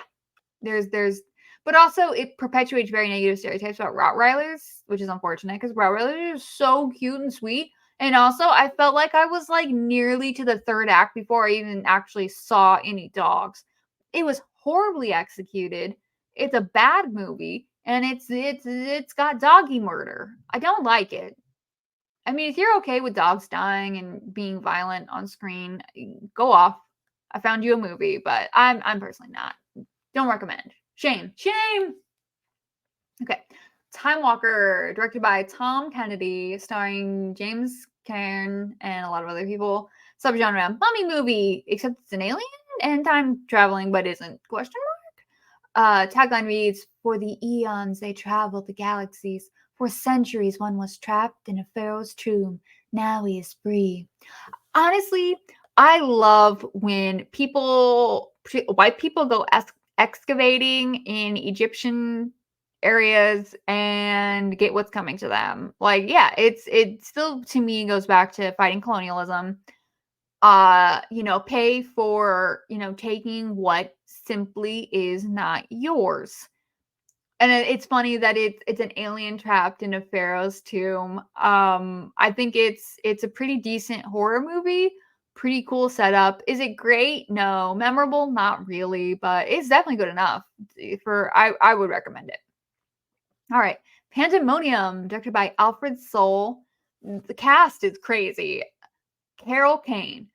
but also it perpetuates very negative stereotypes about Rottweilers, which is unfortunate because Rottweilers are so cute and sweet. And also, I felt like I was like nearly to the third act before I even actually saw any dogs. It was horribly executed. It's a bad movie, and it's got doggy murder. I don't like it. I mean, if you're okay with dogs dying and being violent on screen, go off. I found you a movie, but I'm personally not. Don't recommend. Shame. Shame. Okay. Time Walker, directed by Tom Kennedy, starring James Cairn and a lot of other people. Subgenre, mummy movie, except it's an alien and time traveling, but isn't. Question mark? Tagline reads, "For the eons they traveled the galaxies. For centuries one was trapped in a pharaoh's tomb. Now he is free." Honestly, I love when white people go excavating in Egyptian areas and get what's coming to them. Like, yeah, it still to me goes back to fighting colonialism. Pay for, taking what simply is not yours. And it's funny that it's an alien trapped in a pharaoh's tomb. I think it's a pretty decent horror movie. Pretty cool setup. Is it great? No. Memorable? Not really, but it's definitely good enough I would recommend it. All right. Pandemonium, directed by Alfred Soule. The cast is crazy. Carol Kane,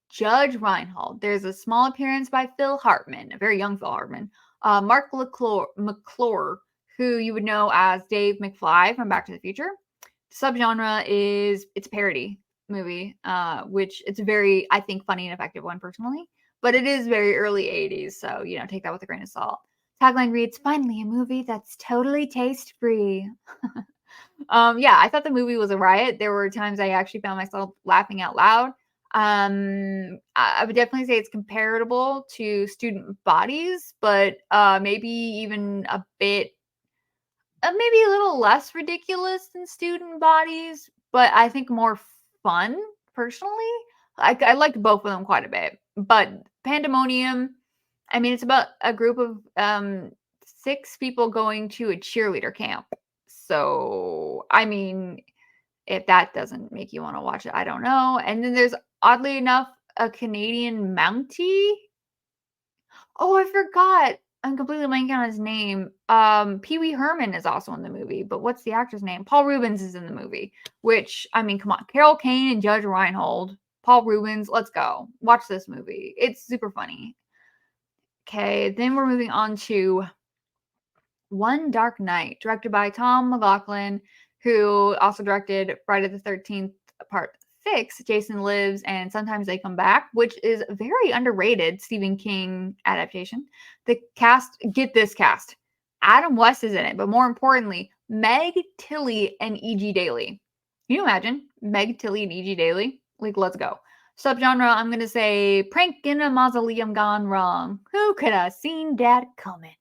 Judge Reinhold. There's a small appearance by Phil Hartman, a very young Phil Hartman. Mark McClure, who you would know as Dave McFly from Back to the Future. Subgenre it's a parody movie, which it's a very, I think, funny and effective one personally. But it is very early 80s, so, take that with a grain of salt. Tagline reads, "Finally a movie that's totally taste-free." Yeah, I thought the movie was a riot. There were times I actually found myself laughing out loud. I would definitely say it's comparable to Student Bodies, but maybe even a bit, maybe a little less ridiculous than Student Bodies, but I think more fun personally. I liked both of them quite a bit, but Pandemonium, I mean, it's about a group of 6 people going to a cheerleader camp. So, I mean, if that doesn't make you want to watch it, I don't know. And then there's, oddly enough, a Canadian Mountie. Oh, I forgot. I'm completely blanking on his name. Pee Wee Herman is also in the movie, but what's the actor's name? Paul Rubens is in the movie, which, I mean, come on. Carol Kane and Judge Reinhold. Paul Rubens, let's go. Watch this movie. It's super funny. Okay, then we're moving on to One Dark Night, directed by Tom McLaughlin, who also directed Friday the 13th Part 6, Jason Lives, and Sometimes They Come Back, which is a very underrated Stephen King adaptation. The cast, get this cast. Adam West is in it, but more importantly, Meg Tilly and E.G. Daily. Can you imagine? Meg Tilly and E.G. Daily? Like, let's go. Subgenre, I'm going to say prank in a mausoleum gone wrong. Who could have seen that coming?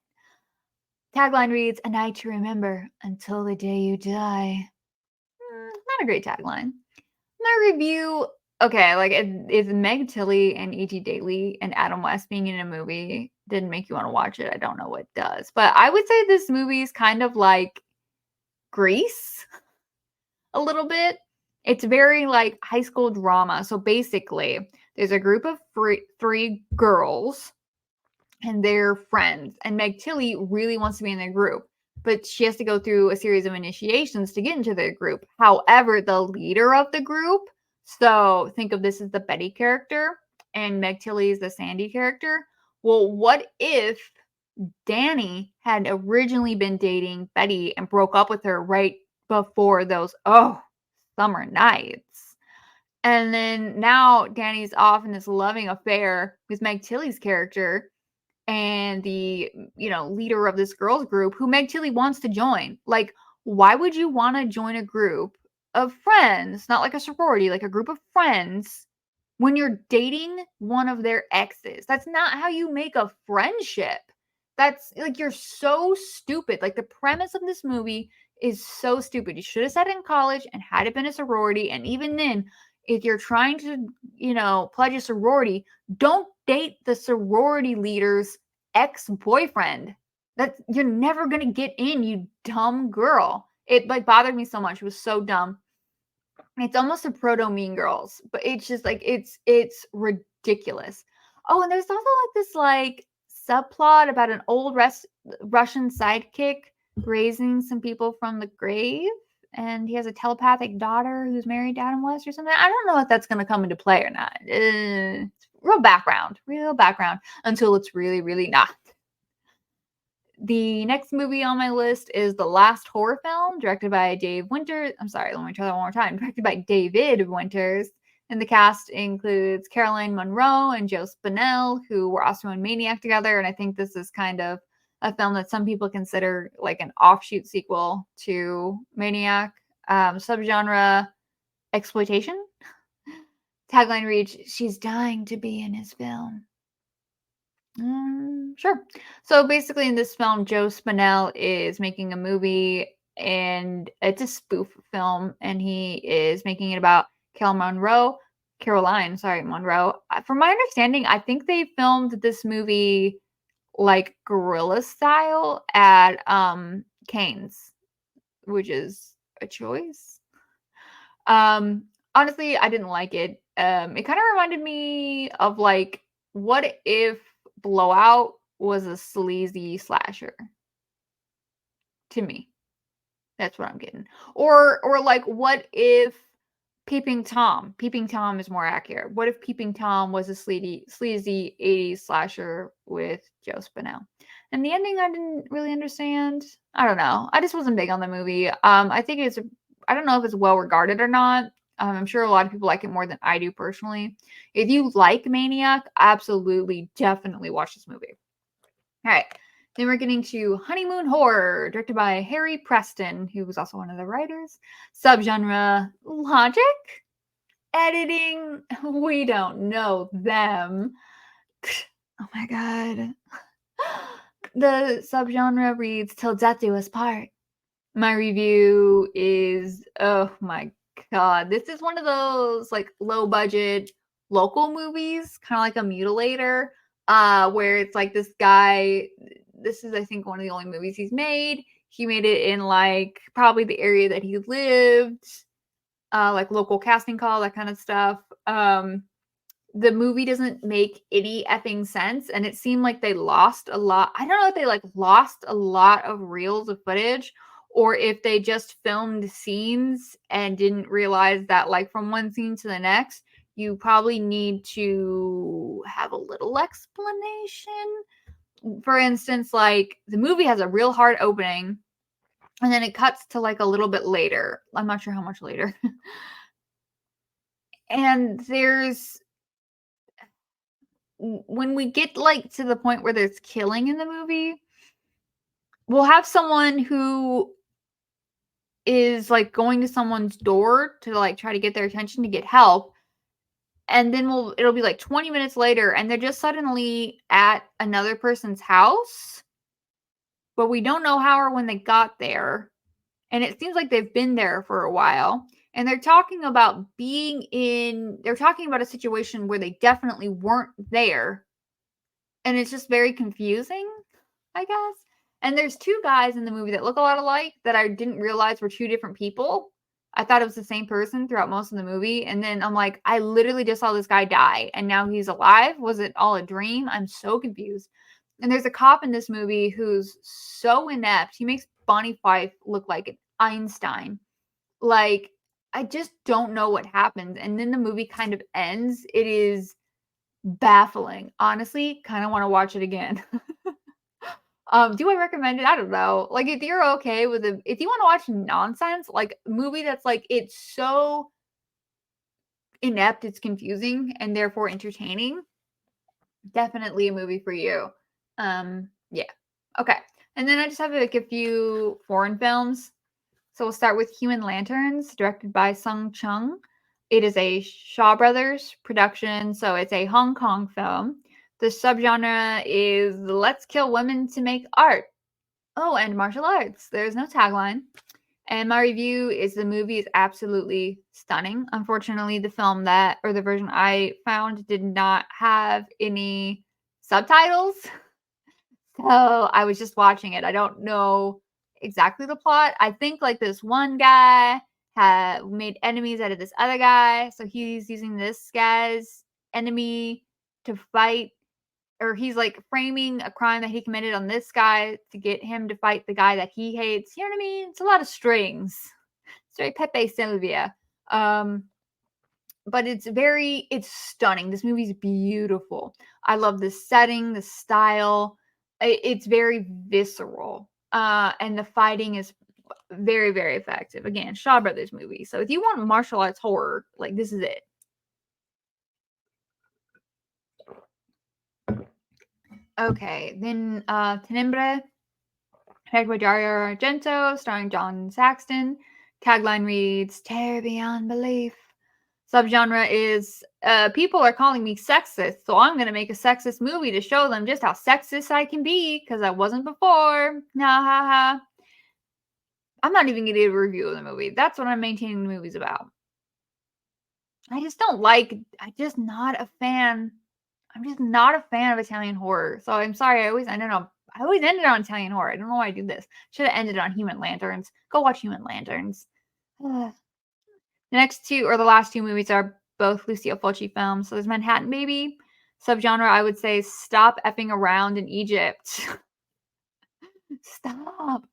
Tagline reads, "A night to remember until the day you die." Not a great tagline. My review, okay, like if Meg Tilly and E.G. Daily and Adam West being in a movie didn't make you want to watch it, I don't know what does. But I would say this movie is kind of like Grease a little bit. It's very like high school drama. So basically, there's a group of three girls and they're friends. And Meg Tilly really wants to be in their group, but she has to go through a series of initiations to get into their group. However, the leader of the group, so think of this as the Betty character, and Meg Tilly is the Sandy character. Well, what if Danny had originally been dating Betty and broke up with her right before those summer nights? And then now Danny's off in this loving affair with Meg Tilly's character and the leader of this girls group who Meg Tilly wants to join. Like, why would you want to join a group of friends, not like a sorority, like a group of friends, when you're dating one of their exes? That's not how you make a friendship. That's like, you're so stupid. Like, the premise of this movie is so stupid. You should have said it in college and had it been a sorority. And even then, if you're trying to, pledge a sorority, don't date the sorority leader's ex-boyfriend. That you're never gonna get in, you dumb girl. It like bothered me so much. It was so dumb. It's almost a proto Mean Girls, but it's just like it's ridiculous. Oh, and there's also like this like subplot about an old Russian sidekick raising some people from the grave, and he has a telepathic daughter who's married to Adam West or something. I don't know if that's going to come into play or not. Real background until it's really, really not. The next movie on my list is The Last Horror Film, directed by Dave Winters. I'm sorry, let me try that one more time. Directed by David Winters. And the cast includes Caroline Munro and Joe Spinell, who were also in Maniac together. And I think this is kind of a film that some people consider like an offshoot sequel to Maniac. Subgenre exploitation. Tagline reads, "She's dying to be in his film." Sure. So basically, in this film, Joe Spinell is making a movie, and it's a spoof film, and he is making it about Caroline Munro. From my understanding, I think they filmed this movie like guerrilla style at Cannes, which is a choice. Honestly, I didn't like it. It kind of reminded me of like, what if Blowout was a sleazy slasher? To me, that's what I'm getting. Or like, what if Peeping Tom is more accurate? What if Peeping Tom was a sleazy 80s slasher with Joe Spinell? And the ending I didn't really understand. I don't know. I just wasn't big on the movie. I think I don't know if it's well regarded or not. I'm sure a lot of people like it more than I do personally. If you like Maniac, absolutely, definitely watch this movie. All right. Then we're getting to Honeymoon Horror, directed by Harry Preston, who was also one of the writers. Subgenre logic. Editing, we don't know them. Oh my god. The subgenre reads Till Death Do Us Part. My review is, oh my god. This is one of those like low budget local movies, kind of like a Mutilator, where it's like this guy, this is I think one of the only movies he's made. He made it in like probably the area that he lived, like local casting call, that kind of stuff. the movie doesn't make any effing sense, and it seemed like they lost a lot. I don't know if they like lost a lot of reels of footage or if they just filmed scenes and didn't realize that like from one scene to the next, you probably need to have a little explanation. For instance, like the movie has a real hard opening and then it cuts to like a little bit later. I'm not sure how much later. And there's when we get like to the point where there's killing in the movie, we'll have someone who is like going to someone's door to like try to get their attention to get help. And then it'll be like 20 minutes later and they're just suddenly at another person's house, but we don't know how or when they got there. And it seems like they've been there for a while. And they're talking about they're talking about a situation where they definitely weren't there. And it's just very confusing, I guess. And there's two guys in the movie that look a lot alike that I didn't realize were two different people. I thought it was the same person throughout most of the movie. And then I'm like, I literally just saw this guy die and now he's alive. Was it all a dream? I'm so confused. And there's a cop in this movie who's so inept. He makes Bonnie Fife look like an Einstein. Like, I just don't know what happened. And then the movie kind of ends. It is baffling. Honestly, kind of want to watch it again. Do I recommend it? I don't know. Like, if you're okay with it, if you want to watch nonsense, like a movie that's like it's so inept, it's confusing and therefore entertaining, definitely a movie for you. Yeah. Okay. And then I just have like a few foreign films. So we'll start with Human Lanterns, directed by Sung Chung. It is a Shaw Brothers production, so it's a Hong Kong film. The subgenre is let's kill women to make art. Oh, and martial arts. There's no tagline. And my review is the movie is absolutely stunning. Unfortunately, the version I found did not have any subtitles. So I was just watching it. I don't know exactly the plot. I think like this one guy had made enemies out of this other guy. So he's using this guy's enemy to fight, or he's like framing a crime that he committed on this guy to get him to fight the guy that he hates. You know what I mean? It's a lot of strings. It's very Pepe Sylvia. But it's stunning. This movie's beautiful. I love the setting, the style. It's very visceral. And the fighting is very, very effective. Again, Shaw Brothers movie. So if you want martial arts horror, like this is it. Okay, then Tenebre, directed by Dario Argento, starring John Saxton. Tagline reads, "Terror beyond belief." Subgenre is people are calling me sexist, so I'm gonna make a sexist movie to show them just how sexist I can be because I wasn't before. Ha ha ha. I'm not even gonna do a review of the movie. That's what I'm maintaining the movie's about. I just don't like. I'm just not a fan. I'm just not a fan of Italian horror. So I'm sorry. I always ended on Italian horror. I don't know why I do this. Should have ended on Human Lanterns. Go watch Human Lanterns. The the last two movies are both Lucio Fulci films. So there's Manhattan Baby. Subgenre, I would say, stop effing around in Egypt. Stop.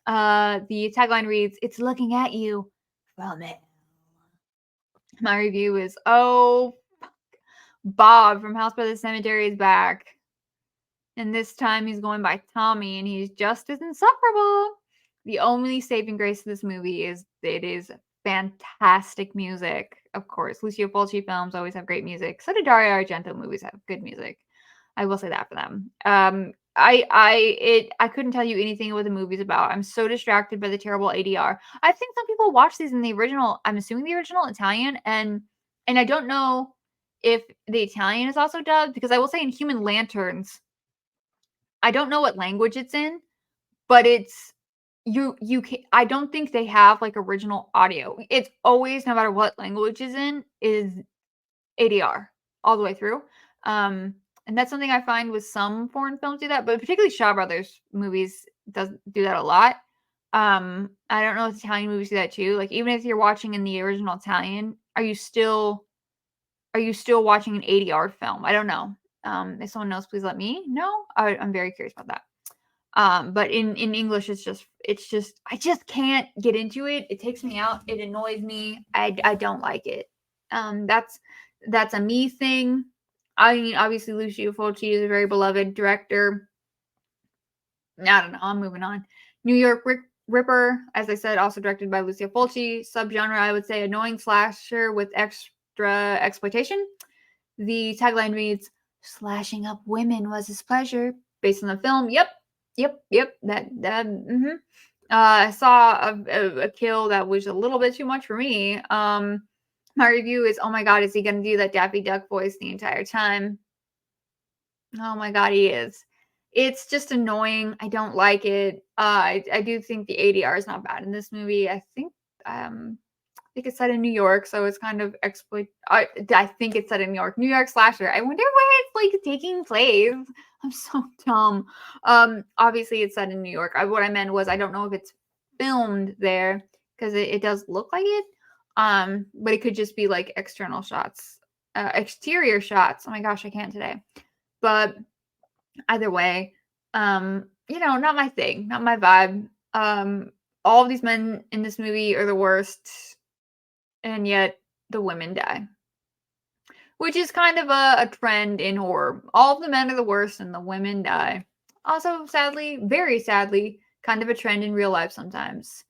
The tagline reads, "It's looking at you from it." My review is, oh, Bob from House by the Cemetery is back. And this time he's going by Tommy, and he's just as insufferable. The only saving grace of this movie is it is fantastic music. Of course, Lucio Fulci films always have great music. So do Dario Argento movies have good music. I will say that for them. I couldn't tell you anything what the movie's about. I'm so distracted by the terrible ADR. I think some people watch these in the original. I'm assuming the original Italian, and I don't know if the Italian is also dubbed, because I will say in Human Lanterns, I don't know what language it's in, but it's you can I don't think they have like original audio. It's always, no matter what language is ADR all the way through. And that's something I find with some foreign films do that, but particularly Shaw Brothers movies does do that a lot. I don't know if Italian movies do that too. Like even if you're watching in the original Italian, are you still are you still watching an ADR film? I don't know. If someone knows, please let me know. I'm very curious about that. But in English, it's just I just can't get into it. It takes me out. It annoys me. I don't like it. That's a me thing. I mean, obviously, Lucio Fulci is a very beloved director. I don't know. I'm moving on. New York Ripper, as I said, also directed by Lucio Fulci. Subgenre, I would say, annoying slasher with extra exploitation. The tagline reads, "Slashing up women was his pleasure." Based on the film. Yep. That. Mm-hmm. I saw a kill that was a little bit too much for me. My review is, oh my god, is he going to do that Daffy Duck voice the entire time? Oh my god, he is. It's just annoying. I don't like it. I do think the ADR is not bad in this movie. I think it's set in New York, so it's kind of exploit. I think it's set in New York slasher. I wonder where it's like taking place. I'm so dumb. Obviously it's set in New York. What I meant was I don't know if it's filmed there because it does look like it. But it could just be like external shots, exterior shots. Oh my gosh, I can't today. But either way, not my thing, not my vibe. All of these men in this movie are the worst, and yet the women die, which is kind of a trend in horror. All of the men are the worst, and the women die. Also, sadly, very sadly, kind of a trend in real life sometimes.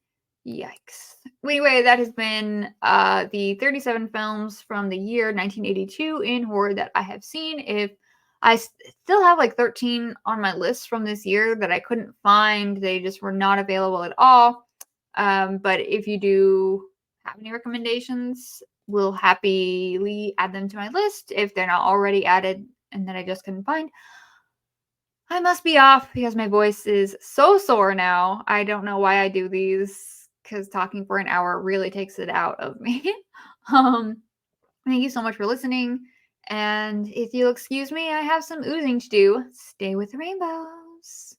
Yikes. Anyway, that has been the 37 films from the year 1982 in horror that I have seen. If I still have like 13 on my list from this year that I couldn't find, they just were not available at all. But if you do have any recommendations, we'll happily add them to my list if they're not already added and that I just couldn't find. I must be off because my voice is so sore now. I don't know why I do these because talking for an hour really takes it out of me. um, Thank you so much for listening. And if you'll excuse me, I have some oozing to do. Stay with the rainbows.